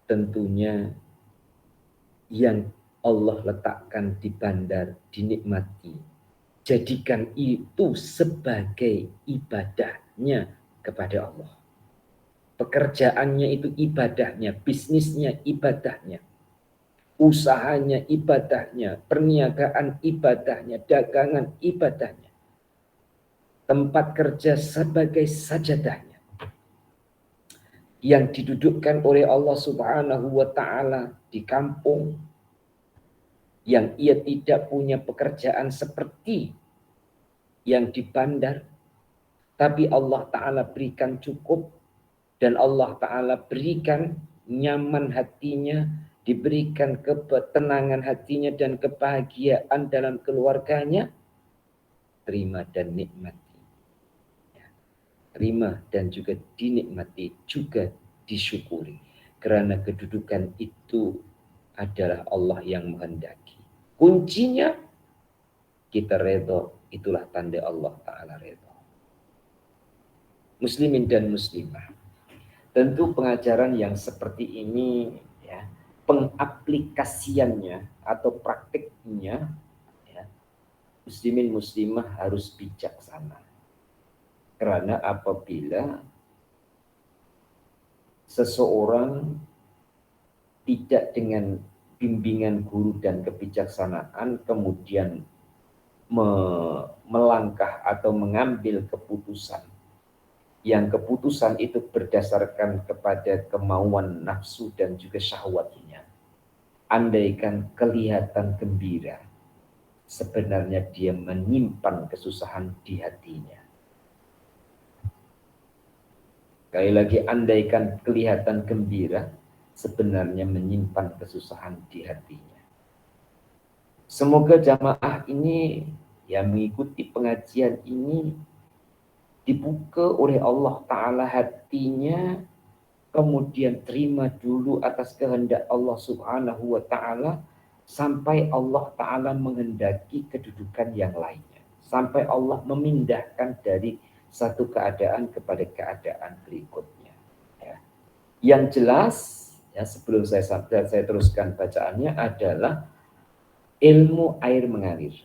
tentunya yang Allah letakkan di bandar dinikmati. Jadikan itu sebagai ibadahnya kepada Allah. Pekerjaannya itu ibadahnya, bisnisnya ibadahnya, usahanya ibadahnya, perniagaan ibadahnya, dagangan ibadahnya. Tempat kerja sebagai sajadahnya. Yang didudukkan oleh Allah Subhanahu wa ta'ala di kampung, yang ia tidak punya pekerjaan seperti yang di bandar, tapi Allah Ta'ala berikan cukup, dan Allah Ta'ala berikan nyaman hatinya, diberikan ketenangan hatinya dan kebahagiaan dalam keluarganya. Terima dan nikmati. Terima dan juga dinikmati, juga disyukuri. Karena kedudukan itu adalah Allah yang menghendaki. Kuncinya kita redha, itulah tanda Allah Ta'ala redha. Muslimin dan muslimah, tentu pengajaran yang seperti ini, ya, pengaplikasiannya atau praktiknya, ya, muslimin muslimah harus bijaksana. Karena apabila seseorang tidak dengan bimbingan guru dan kebijaksanaan kemudian melangkah atau mengambil keputusan, yang keputusan itu berdasarkan kepada kemauan nafsu dan juga syahwatnya, andaikan kelihatan gembira, sebenarnya dia menyimpan kesusahan di hatinya. Sekali lagi, andaikan kelihatan gembira, sebenarnya menyimpan kesusahan di hatinya. Semoga jamaah ini yang mengikuti pengajian ini dibuka oleh Allah Ta'ala hatinya, kemudian terima dulu atas kehendak Allah Subhanahu wa Ta'ala, sampai Allah Ta'ala menghendaki kedudukan yang lainnya, sampai Allah memindahkan dari satu keadaan kepada keadaan berikutnya, ya. Yang jelas, ya, sebelum saya teruskan bacaannya, adalah ilmu air mengalir.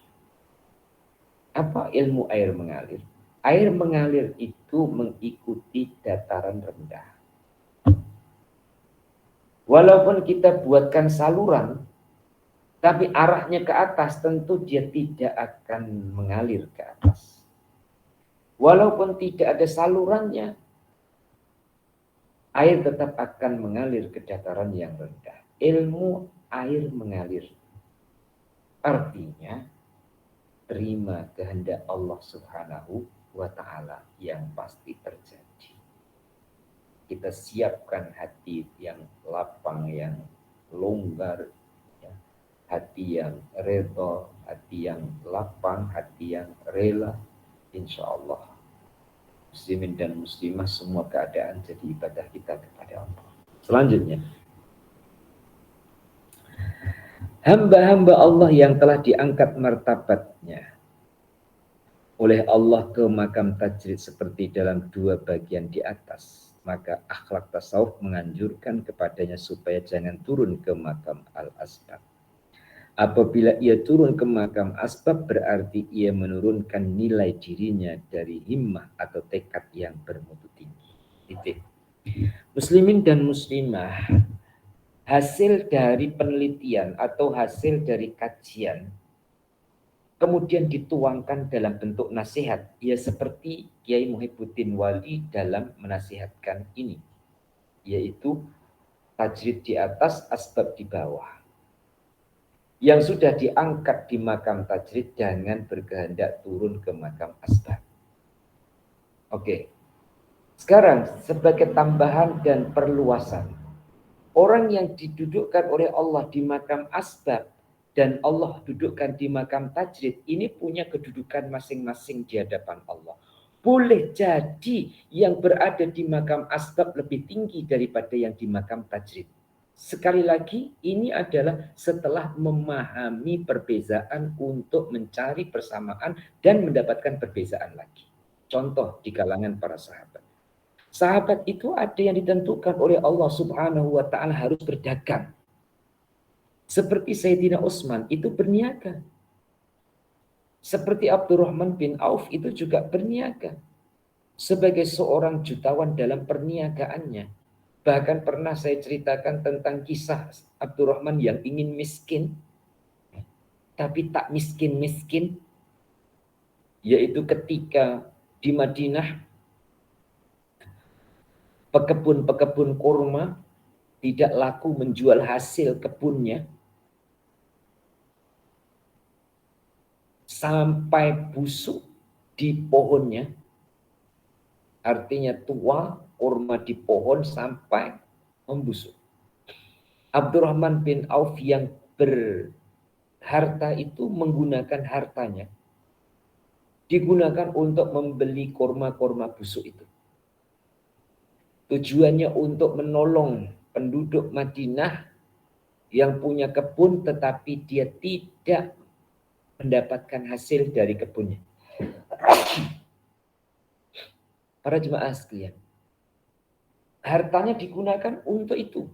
Apa ilmu air mengalir? Air mengalir itu mengikuti dataran rendah. Walaupun kita buatkan saluran, tapi arahnya ke atas, tentu dia tidak akan mengalir ke atas. Walaupun tidak ada salurannya, air tetap akan mengalir ke dataran yang rendah. Ilmu air mengalir. Artinya, terima kehendak Allah Subhanahu wa ta'ala yang pasti terjadi. Kita siapkan hati yang lapang, yang longgar, ya. Hati yang redha, hati yang lapang, hati yang rela. Insya Allah muslimin dan muslimah semua keadaan jadi ibadah kita kepada Allah. Selanjutnya, hamba-hamba Allah yang telah diangkat martabatnya oleh Allah ke makam tajrid seperti dalam dua bagian di atas, maka akhlak tasawuf menganjurkan kepadanya supaya jangan turun ke makam al-asbab. Apabila ia turun ke makam asbab, berarti ia menurunkan nilai dirinya dari himmah atau tekad yang bermutu tinggi. Titik. Muslimin dan muslimah, hasil dari penelitian atau hasil dari kajian kemudian dituangkan dalam bentuk nasihat, ya seperti Kiai Muhibbuddin Wali dalam menasihatkan ini, yaitu tajrid di atas, asbab di bawah. Yang sudah diangkat di makam tajrid jangan berkehendak turun ke makam asbab. Oke. Sekarang sebagai tambahan dan perluasan, orang yang didudukkan oleh Allah di makam asbab dan Allah dudukkan di makam tajrid, ini punya kedudukan masing-masing di hadapan Allah. Boleh jadi yang berada di makam asbab lebih tinggi daripada yang di makam tajrid. Sekali lagi, ini adalah setelah memahami perbezaan untuk mencari persamaan dan mendapatkan perbezaan lagi. Contoh di kalangan para sahabat. Sahabat itu ada yang ditentukan oleh Allah Subhanahu wa ta'ala harus berdagang. Seperti Sayyidina Utsman itu berniaga. Seperti Abdurrahman bin Auf itu juga berniaga. Sebagai seorang jutawan dalam perniagaannya. Bahkan pernah saya ceritakan tentang kisah Abdurrahman yang ingin miskin, tapi tak miskin-miskin. Yaitu ketika di Madinah, pekebun-pekebun kurma tidak laku menjual hasil kebunnya, sampai busuk di pohonnya, artinya tua kurma di pohon sampai membusuk. Abdurrahman bin Auf yang berharta itu menggunakan hartanya, digunakan untuk membeli kurma-kurma busuk itu. Tujuannya untuk menolong penduduk Madinah yang punya kebun tetapi dia tidak mendapatkan hasil dari kebunnya. Para jemaah sekalian, hartanya digunakan untuk itu.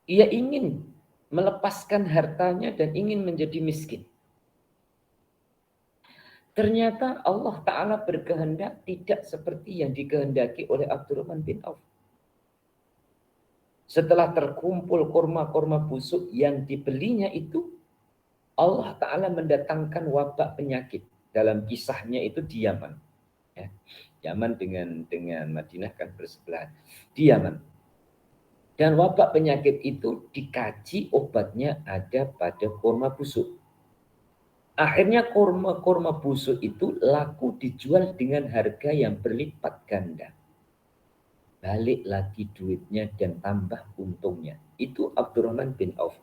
Ia ingin melepaskan hartanya dan ingin menjadi miskin. Ternyata Allah Ta'ala berkehendak tidak seperti yang dikehendaki oleh Abdurrahman bin Auf. Setelah terkumpul kurma-kurma busuk yang dibelinya itu, Allah Ta'ala mendatangkan wabak penyakit. Dalam kisahnya itu di Yaman. Ya. Yaman dengan Madinah kan bersebelahan. Di Yaman. Dan wabak penyakit itu dikaji obatnya ada pada kurma busuk. Akhirnya kurma-kurma busuk itu laku dijual dengan harga yang berlipat ganda. Balik lagi duitnya dan tambah untungnya. Itu Abdurrahman bin Auf.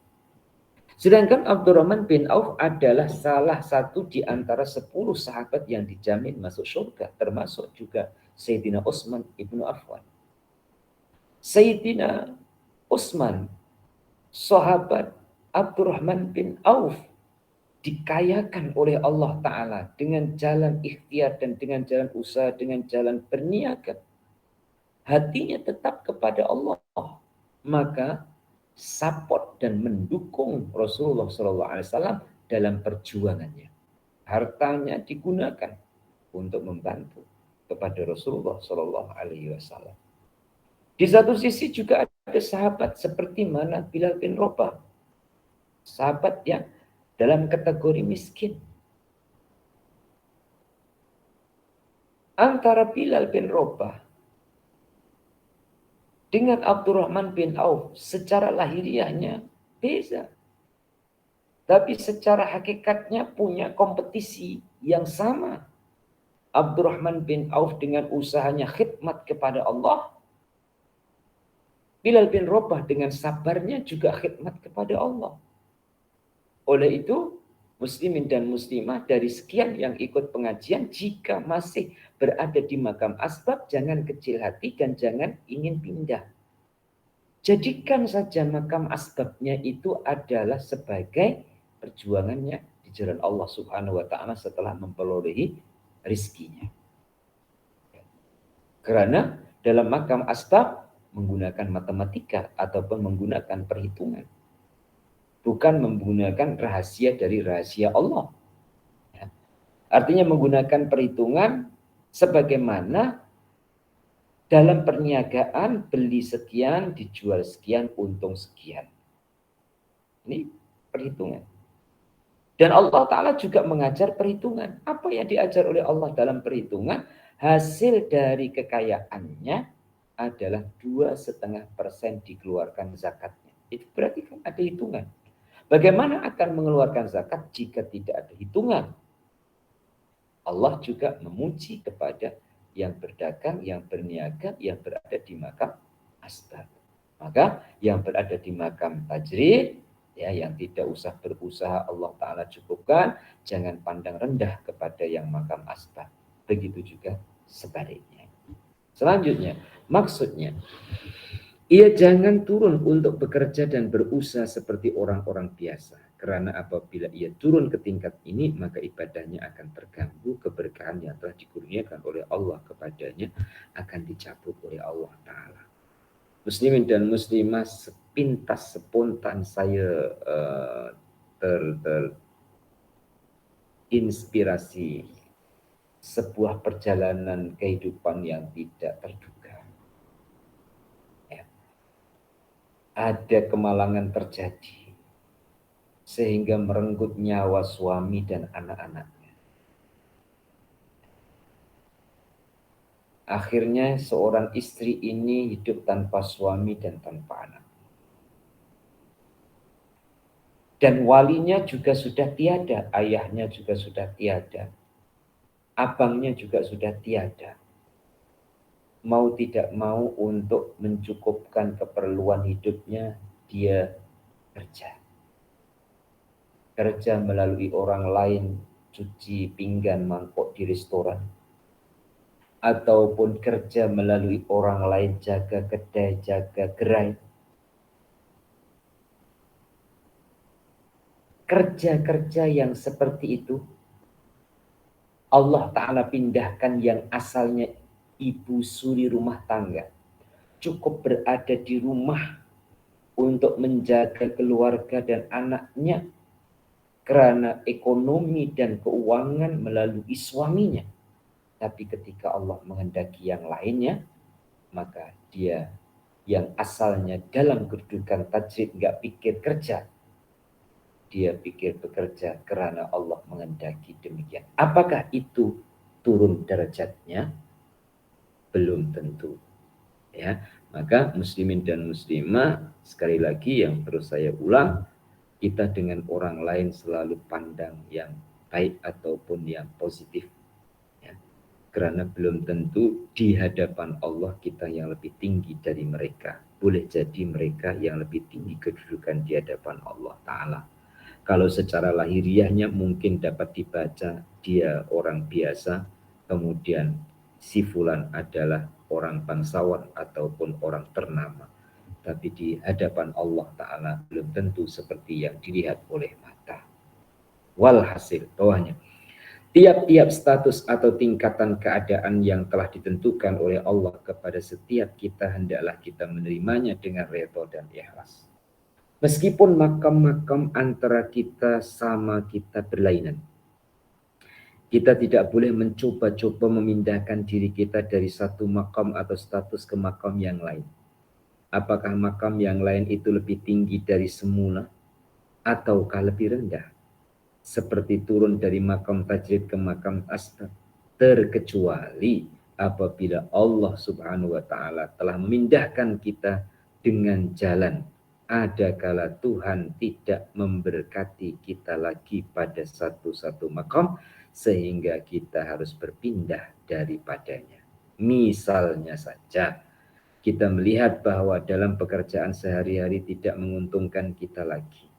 Sedangkan Abdurrahman bin Auf adalah salah satu di antara 10 sahabat yang dijamin masuk surga. Termasuk juga Sayyidina Utsman ibnu Affan. Sayyidina Utsman, sahabat Abdurrahman bin Auf, dikayakan oleh Allah Ta'ala dengan jalan ikhtiar dan dengan jalan usaha, dengan jalan berniaga. Hatinya tetap kepada Allah. Maka support dan mendukung Rasulullah SAW dalam perjuangannya. Hartanya digunakan untuk membantu kepada Rasulullah SAW. Di satu sisi juga ada sahabat seperti mana Bilal bin Rabah. Sahabat yang dalam kategori miskin. Antara Bilal bin Rabah dengan Abdurrahman bin Auf secara lahiriahnya beza. tapi secara hakikatnya punya kompetisi yang sama. Abdurrahman bin Auf dengan usahanya khidmat kepada Allah, Bilal bin Rabah dengan sabarnya juga khidmat kepada Allah. Oleh itu, muslimin dan muslimah dari sekian yang ikut pengajian, jika masih berada di makam asbab, jangan kecil hati dan jangan ingin pindah. Jadikan saja makam asbabnya itu adalah sebagai perjuangannya di jalan Allah Subhanahu wa taala setelah memperolehi rizkinya. Karena dalam makam asbab menggunakan matematika ataupun menggunakan perhitungan. Bukan menggunakan rahasia dari rahasia Allah. Artinya menggunakan perhitungan sebagaimana dalam perniagaan beli sekian, dijual sekian, untung sekian. Ini perhitungan. Dan Allah Ta'ala juga mengajar perhitungan. Apa yang diajar oleh Allah dalam perhitungan? Hasil dari kekayaannya adalah 2,5% dikeluarkan zakatnya. Itu berarti kan ada hitungan. Bagaimana akan mengeluarkan zakat jika tidak ada hitungan? Allah juga memuji kepada yang berdagang, yang berniaga, yang berada di makam asbab. Maka yang berada di makam tajrid, ya, yang tidak usah berusaha Allah Ta'ala cukupkan, jangan pandang rendah kepada yang makam asbab. Begitu juga sebaliknya. Selanjutnya, maksudnya, ia jangan turun untuk bekerja dan berusaha seperti orang-orang biasa. Karena apabila ia turun ke tingkat ini, maka ibadahnya akan terganggu, keberkahan yang telah dikurniakan oleh Allah kepadanya akan dicabut oleh Allah Ta'ala. Muslimin dan muslimah, sepintas spontan saya terinspirasi sebuah perjalanan kehidupan yang tidak terduga. Ya. Ada kemalangan terjadi sehingga merenggut nyawa suami dan anak-anaknya. Akhirnya seorang istri ini hidup tanpa suami dan tanpa anak. Dan walinya juga sudah tiada, ayahnya juga sudah tiada, abangnya juga sudah tiada. Mau tidak mau untuk mencukupkan keperluan hidupnya, dia kerja. Kerja melalui orang lain, cuci pinggan mangkok di restoran. Ataupun kerja melalui orang lain, jaga kedai, jaga gerai. Kerja-kerja yang seperti itu, Allah Ta'ala pindahkan yang asalnya ibu suri rumah tangga. Cukup berada di rumah untuk menjaga keluarga dan anaknya karena ekonomi dan keuangan melalui suaminya. Tapi ketika Allah menghendaki yang lainnya, maka dia yang asalnya dalam kedudukan tajrid nggak pikir kerja, dia pikir bekerja karena Allah menghendaki demikian. Apakah itu turun derajatnya? Belum tentu. Ya, maka muslimin dan muslimah, sekali lagi yang terus saya ulang, kita dengan orang lain selalu pandang yang baik ataupun yang positif. Ya. Karena belum tentu di hadapan Allah kita yang lebih tinggi dari mereka. Boleh jadi mereka yang lebih tinggi kedudukan di hadapan Allah Ta'ala. Kalau secara lahiriahnya mungkin dapat dibaca dia orang biasa, kemudian si fulan adalah orang bangsawan ataupun orang ternama. Tapi di hadapan Allah Ta'ala belum tentu seperti yang dilihat oleh mata. Walhasil bawahnya, tiap-tiap status atau tingkatan keadaan yang telah ditentukan oleh Allah kepada setiap kita, hendaklah kita menerimanya dengan redha dan ikhlas. Meskipun makam-makam antara kita sama kita berlainan. Kita tidak boleh mencoba-coba memindahkan diri kita dari satu makam atau status ke makam yang lain. Apakah makam yang lain itu lebih tinggi dari semula ataukah lebih rendah? Seperti turun dari makam tajrid ke makam asbab. Terkecuali apabila Allah Subhanahu wa Ta'ala telah memindahkan kita dengan jalan ada kala Tuhan tidak memberkati kita lagi pada satu-satu makom sehingga kita harus berpindah daripadanya. Misalnya saja, kita melihat bahwa dalam pekerjaan sehari-hari tidak menguntungkan kita lagi,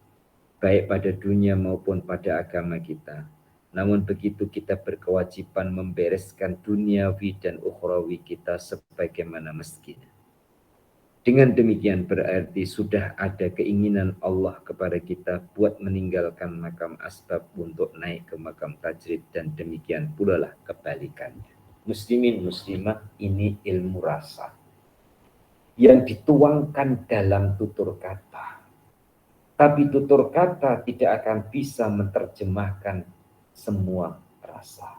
baik pada dunia maupun pada agama kita. Namun begitu kita berkewajiban membereskan duniawi dan ukhrawi kita sebagaimana mestinya. Dengan demikian berarti sudah ada keinginan Allah kepada kita buat meninggalkan makam asbab untuk naik ke makam tajrid, dan demikian pula lah kebalikannya. Muslimin muslimah, ini ilmu rasa yang dituangkan dalam tutur kata. Tapi tutur kata tidak akan bisa menerjemahkan semua rasa.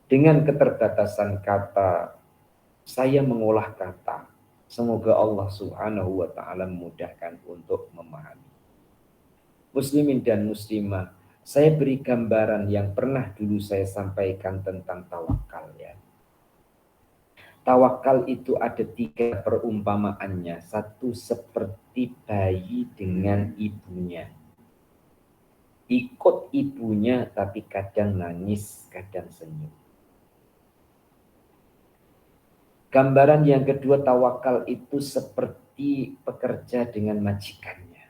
Dengan keterbatasan kata, saya mengolah kata. Semoga Allah Subhanahu wa Ta'ala memudahkan untuk memahami. Muslimin dan muslimah, saya beri gambaran yang pernah dulu saya sampaikan tentang tawakal ya. Tawakal itu ada 3 perumpamaannya. Satu seperti bayi dengan ibunya. Ikut ibunya tapi kadang nangis, kadang senyum. Gambaran yang kedua, tawakal itu seperti pekerja dengan majikannya.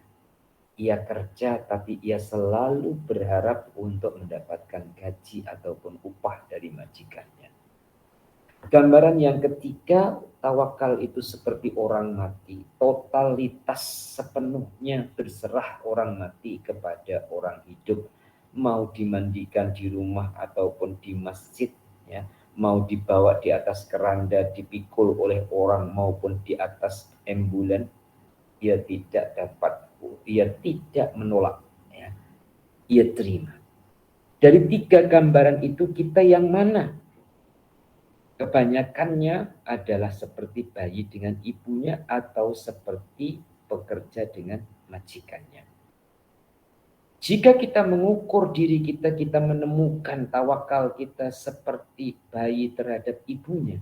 Ia kerja tapi ia selalu berharap untuk mendapatkan gaji ataupun upah dari majikannya. Gambaran yang ketiga, tawakal itu seperti orang mati. Totalitas sepenuhnya berserah orang mati kepada orang hidup. Mau dimandikan di rumah ataupun di masjid, ya, mau dibawa di atas keranda, dipikul oleh orang maupun di atas ambulan, ia tidak dapat, ia tidak menolak, ya, ia terima. Dari 3 gambaran itu kita yang mana? Kebanyakannya adalah seperti bayi dengan ibunya atau seperti pekerja dengan majikannya. Jika kita mengukur diri kita, kita menemukan tawakal kita seperti bayi terhadap ibunya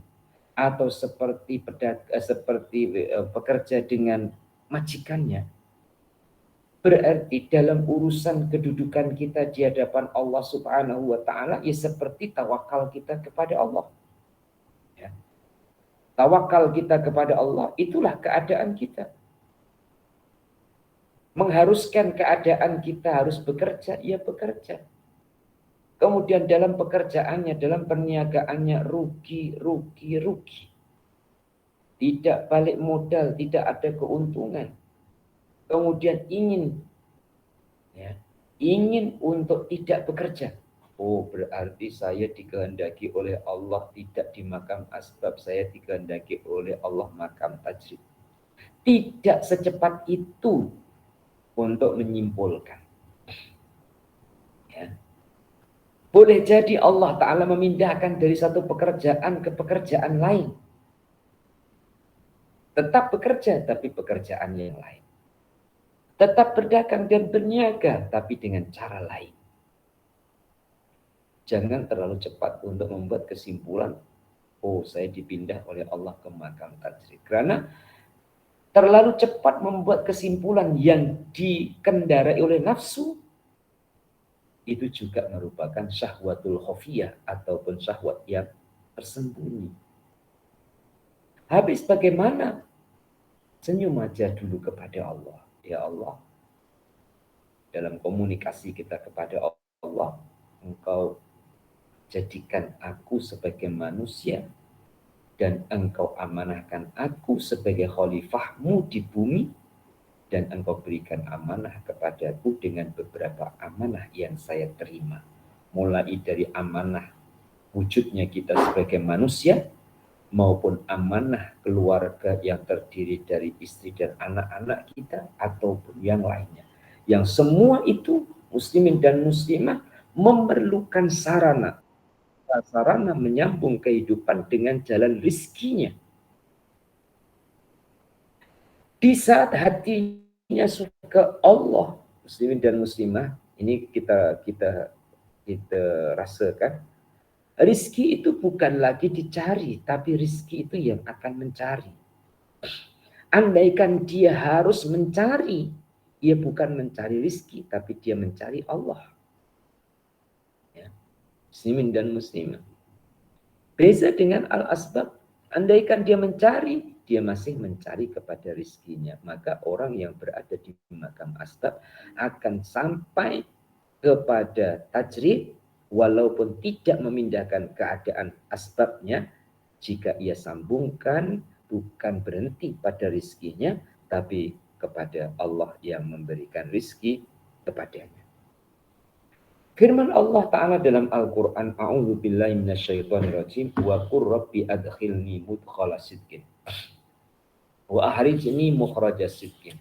atau seperti pekerja dengan majikannya, berarti dalam urusan kedudukan kita di hadapan Allah Subhanahu wa Ta'ala ya seperti tawakal kita kepada Allah. Tawakal kita kepada Allah, itulah keadaan kita. Mengharuskan keadaan kita harus bekerja, ia bekerja. Kemudian dalam pekerjaannya, dalam perniagaannya, rugi. Tidak balik modal, tidak ada keuntungan. Kemudian ingin untuk tidak bekerja. Oh, berarti saya dikehendaki oleh Allah tidak di makam asbab, saya dikehendaki oleh Allah makam tajrid. Tidak secepat itu untuk menyimpulkan. Ya. Boleh jadi Allah Ta'ala memindahkan dari satu pekerjaan ke pekerjaan lain. Tetap bekerja, tapi pekerjaan yang lain. Tetap berdagang dan berniaga, tapi dengan cara lain. Jangan terlalu cepat untuk membuat kesimpulan, oh saya dipindah oleh Allah ke makam tajrid. Karena terlalu cepat membuat kesimpulan yang dikendarai oleh nafsu, itu juga merupakan syahwatul khofiyah ataupun syahwat yang tersembunyi. Habis bagaimana? Senyum aja dulu kepada Allah. Ya Allah, dalam komunikasi kita kepada Allah, Engkau jadikan aku sebagai manusia dan Engkau amanahkan aku sebagai khalifahmu di bumi, dan Engkau berikan amanah kepadaku dengan beberapa amanah yang saya terima. Mulai dari amanah wujudnya kita sebagai manusia, maupun amanah keluarga yang terdiri dari istri dan anak-anak kita, ataupun yang lainnya. Yang semua itu muslimin dan muslimah memerlukan sarana menyambung kehidupan dengan jalan rizkinya. Di saat hatinya sudah ke Allah, muslimin dan muslimah, ini kita rasakan, rizki itu bukan lagi dicari, tapi rizki itu yang akan mencari. Andaikan dia harus mencari, ia bukan mencari rizki, tapi dia mencari Allah. Ya. Muslimin dan muslimah. Beza dengan al-asbab. Andaikan dia mencari, dia masih mencari kepada rizkinya. Maka orang yang berada di makam asbab akan sampai kepada tajrid, walaupun tidak memindahkan keadaan asbabnya, jika ia sambungkan bukan berhenti pada rizkinya, tapi kepada Allah yang memberikan rizki kepadanya. Firman Allah Ta'ala dalam Al-Quran, A'udhu billahi minasyaitonirrajim, wa qur rabbi adkhilni mudkhala sidqin, wa ahrijni mukhraja sidqin,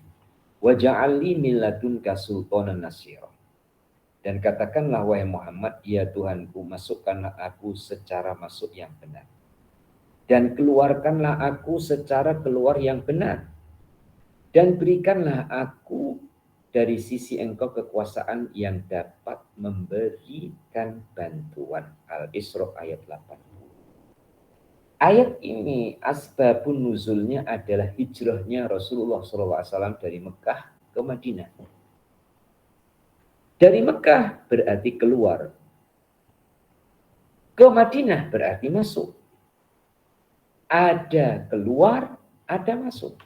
wa ja'alli min ladunka sultanan nasira. Dan katakanlah wahai Muhammad, ya Tuhanku, masukkanlah aku secara masuk yang benar. Dan keluarkanlah aku secara keluar yang benar. Dan berikanlah aku dari sisi engkau kekuasaan yang dapat memberikan bantuan. Al-Isra ayat 80. Ayat ini asbabun nuzulnya adalah hijrahnya Rasulullah SAW dari Mekah ke Madinah. Dari Mekah berarti keluar. Ke Madinah berarti masuk. Ada keluar, ada masuk.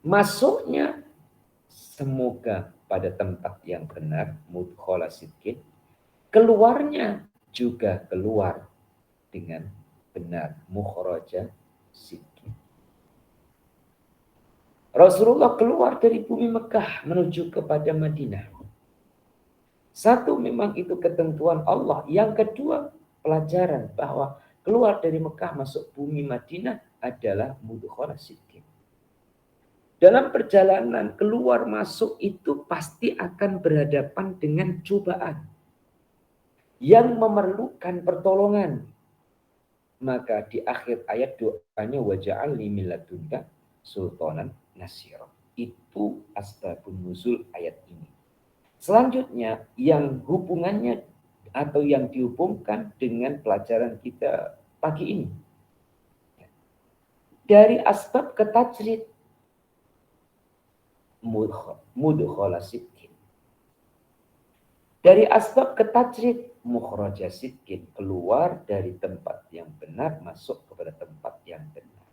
Masuknya semoga pada tempat yang benar, mudkhala sidqin. Keluarnya juga keluar dengan benar, mukhraja sidqin. Rasulullah keluar dari bumi Mekah menuju kepada Madinah. Satu, memang itu ketentuan Allah. Yang kedua, pelajaran bahwa keluar dari Mekah masuk bumi Madinah adalah mudkhala sidqin. Dalam perjalanan keluar masuk itu pasti akan berhadapan dengan cobaan yang memerlukan pertolongan. Maka di akhir ayat doanya waja'alni min ladunka sultanan nasira. Itu asbabun nuzul ayat ini. Selanjutnya yang hubungannya atau yang dihubungkan dengan pelajaran kita pagi ini. Dari asbab ke tajrid, mudkhala sidqin. Dari asbab ke tajrid, mukhraja sidqin, keluar dari tempat yang benar masuk kepada tempat yang benar.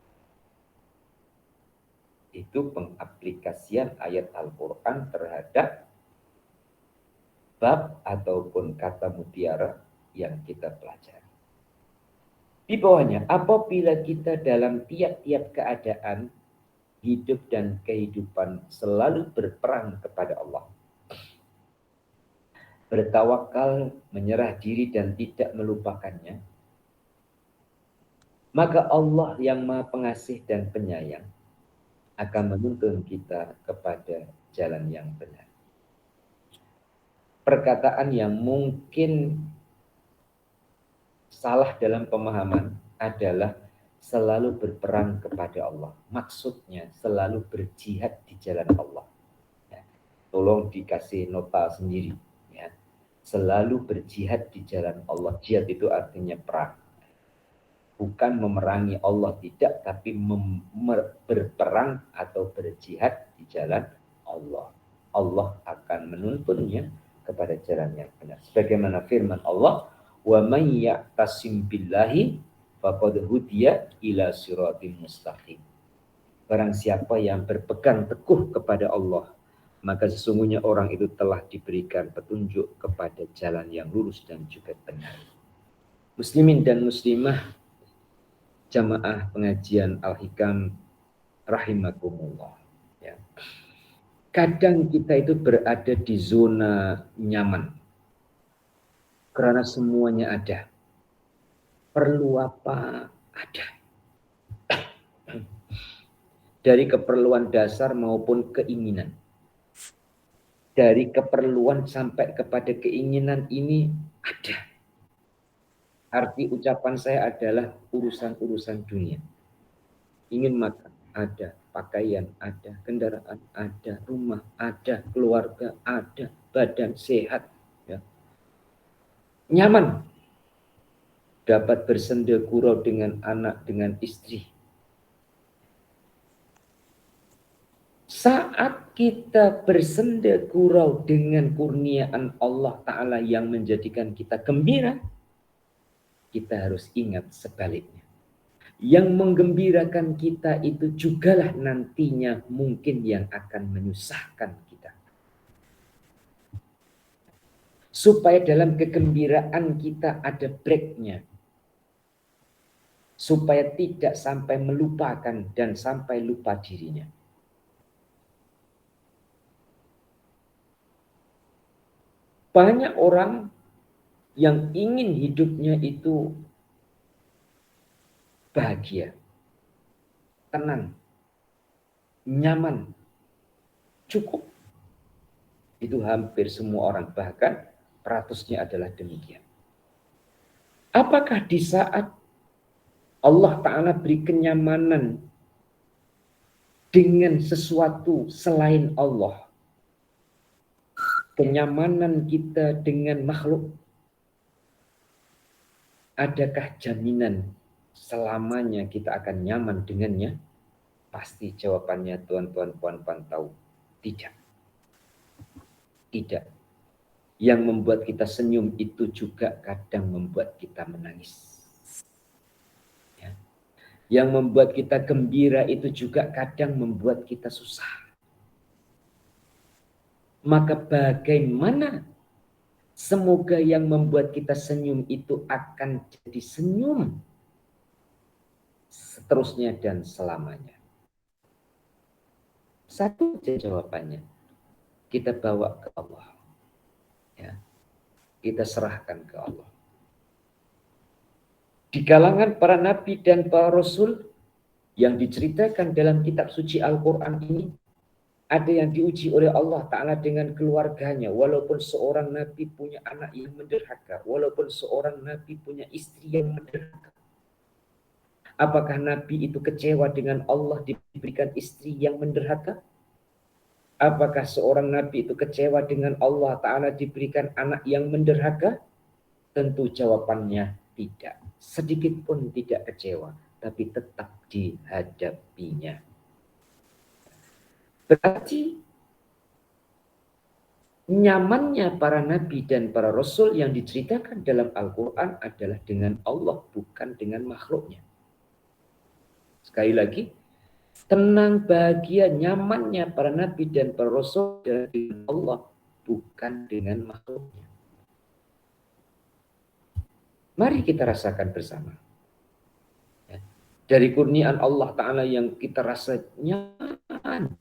Itu pengaplikasian ayat Al-Quran terhadap bab ataupun kata mutiara yang kita pelajari. Di bawahnya, apabila kita dalam tiap-tiap keadaan hidup dan kehidupan selalu berperang kepada Allah, bertawakal, menyerah diri dan tidak melupakannya, maka Allah yang Maha Pengasih dan Penyayang akan menuntun kita kepada jalan yang benar. Perkataan yang mungkin salah dalam pemahaman adalah selalu berperang kepada Allah. Maksudnya selalu berjihad di jalan Allah. Ya, tolong dikasih nota sendiri. Ya. Selalu berjihad di jalan Allah. Jihad itu artinya perang. Bukan memerangi Allah, tidak, tapi berperang atau berjihad di jalan Allah. Allah akan menuntunnya kepada jalan yang benar. Sebagaimana firman Allah, wa may ya'tasim billahi faqad hudiya ila siratim mustaqim. Barang siapa yang berpegang teguh kepada Allah, maka sesungguhnya orang itu telah diberikan petunjuk kepada jalan yang lurus dan juga benar. Muslimin dan muslimah, jamaah pengajian Al-Hikam rahimakumullah. Ya. Kadang kita itu berada di zona nyaman karena semuanya ada. Perlu apa? Ada. Dari keperluan dasar maupun keinginan. Dari keperluan sampai kepada keinginan ini ada. Arti ucapan saya adalah urusan-urusan dunia. Ingin makan, ada. Pakaian ada, kendaraan ada, rumah ada, keluarga ada, badan sehat. Ya. Nyaman. Dapat bersenda gurau dengan anak, dengan istri. Saat kita bersenda gurau dengan kurniaan Allah Ta'ala yang menjadikan kita gembira, kita harus ingat sebaliknya. Yang menggembirakan kita itu jugalah nantinya mungkin yang akan menyusahkan kita. Supaya dalam kegembiraan kita ada breaknya. Supaya tidak sampai melupakan dan sampai lupa dirinya. Banyak orang yang ingin hidupnya itu bahagia, tenang, nyaman, cukup. Itu hampir semua orang, bahkan ratusnya adalah demikian. Apakah di saat Allah Ta'ala beri kenyamanan dengan sesuatu selain Allah, kenyamanan kita dengan makhluk, adakah jaminan selamanya kita akan nyaman dengannya? Pasti jawabannya tuan-tuan puan-puan tahu, tidak. Tidak. Yang membuat kita senyum itu juga kadang membuat kita menangis. Ya. Yang membuat kita gembira itu juga kadang membuat kita susah. Maka bagaimana semoga yang membuat kita senyum itu akan jadi senyum seterusnya dan selamanya. Satu saja jawabannya, kita bawa ke Allah. Ya. Kita serahkan ke Allah. Di kalangan para nabi dan para rasul yang diceritakan dalam kitab suci Al-Quran ini, ada yang diuji oleh Allah Ta'ala dengan keluarganya. Walaupun seorang nabi punya anak yang menderhaka, walaupun seorang nabi punya istri yang menderhaka, apakah nabi itu kecewa dengan Allah diberikan istri yang menderhaka? Apakah seorang nabi itu kecewa dengan Allah Ta'ala diberikan anak yang menderhaka? Tentu jawabannya tidak. Sedikit pun tidak kecewa, tapi tetap dihadapinya. Berarti nyamannya para nabi dan para rasul yang diceritakan dalam Al-Quran adalah dengan Allah, bukan dengan makhluknya. Sekali lagi, tenang, bahagia, nyamannya para nabi dan para rasul dengan Allah, bukan dengan makhluknya. Mari kita rasakan bersama. Ya. Dari kurniaan Allah Ta'ala yang kita rasa nyaman.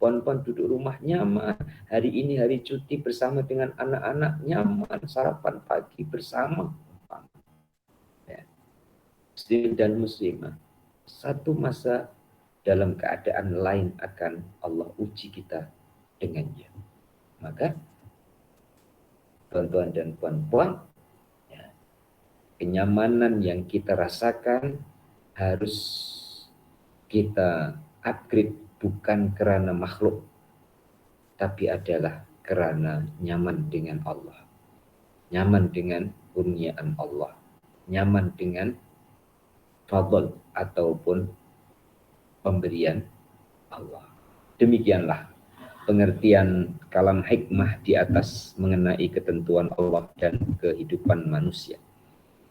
Puan-puan duduk rumah nyaman. Hari ini hari cuti bersama dengan anak-anak nyaman. Sarapan pagi bersama. Ya. Muslim dan muslimah. Satu masa dalam keadaan lain akan Allah uji kita dengannya. Maka tuan-tuan dan puan-puan, kenyamanan yang kita rasakan harus kita upgrade bukan karena makhluk, tapi adalah karena nyaman dengan Allah, nyaman dengan kurniaan Allah, nyaman dengan fadl ataupun pemberian Allah. Demikianlah pengertian kalam hikmah di atas mengenai ketentuan Allah dan kehidupan manusia.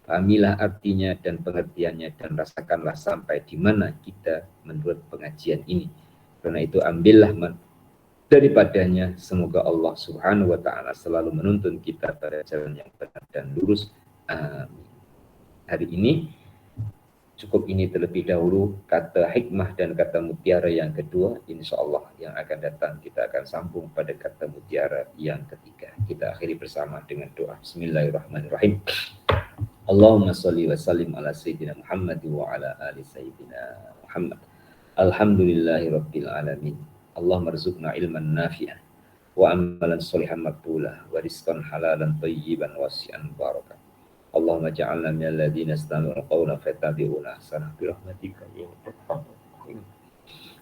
Pahamilah artinya dan pengertiannya dan rasakanlah sampai di mana kita menurut pengajian ini. Karena itu ambillah daripadanya. Semoga Allah Subhanahu wa Ta'ala selalu menuntun kita pada jalan yang benar dan lurus. Amin. Hari ini cukup ini terlebih dahulu kata hikmah dan kata mutiara yang kedua. Insya Allah yang akan datang kita akan sambung pada kata mutiara yang ketiga. Kita akhiri bersama dengan doa. Bismillahirrahmanirrahim. Allahumma salli wa sallim ala sayyidina Muhammad wa ala ali sayyidina Muhammad. Alhamdulillahi rabbil alamin. Allahumma rzuqna ilman nafi'an wa amalan sholihan maqbulah wa rizqan halalan thayyiban wasi'an barakah. Allahumma ja'alna minal ladzina istami'ul qawla fattabi'una ahsanah bi rahmatika ya arhamar rahimin.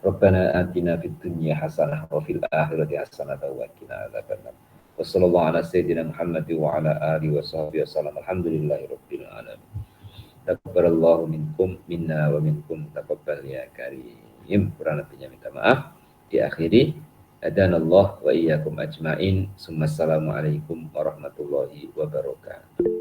Rabbana atina fid dunya hasanah wa fil akhirati hasanah wa qina adzabannar. Wassallallahu ala sayyidina Muhammad wa ala alihi wa sahbihi wasallam. Alhamdulillahi rabbil alamin. Taqabbalallahu minkum minna wa minkum taqabbal ya karim. Kurang lebihnya minta maaf. diakhiri. Adanallah wa iyyakum ajmain. Assalamualaikum warahmatullahi wabarakatuh.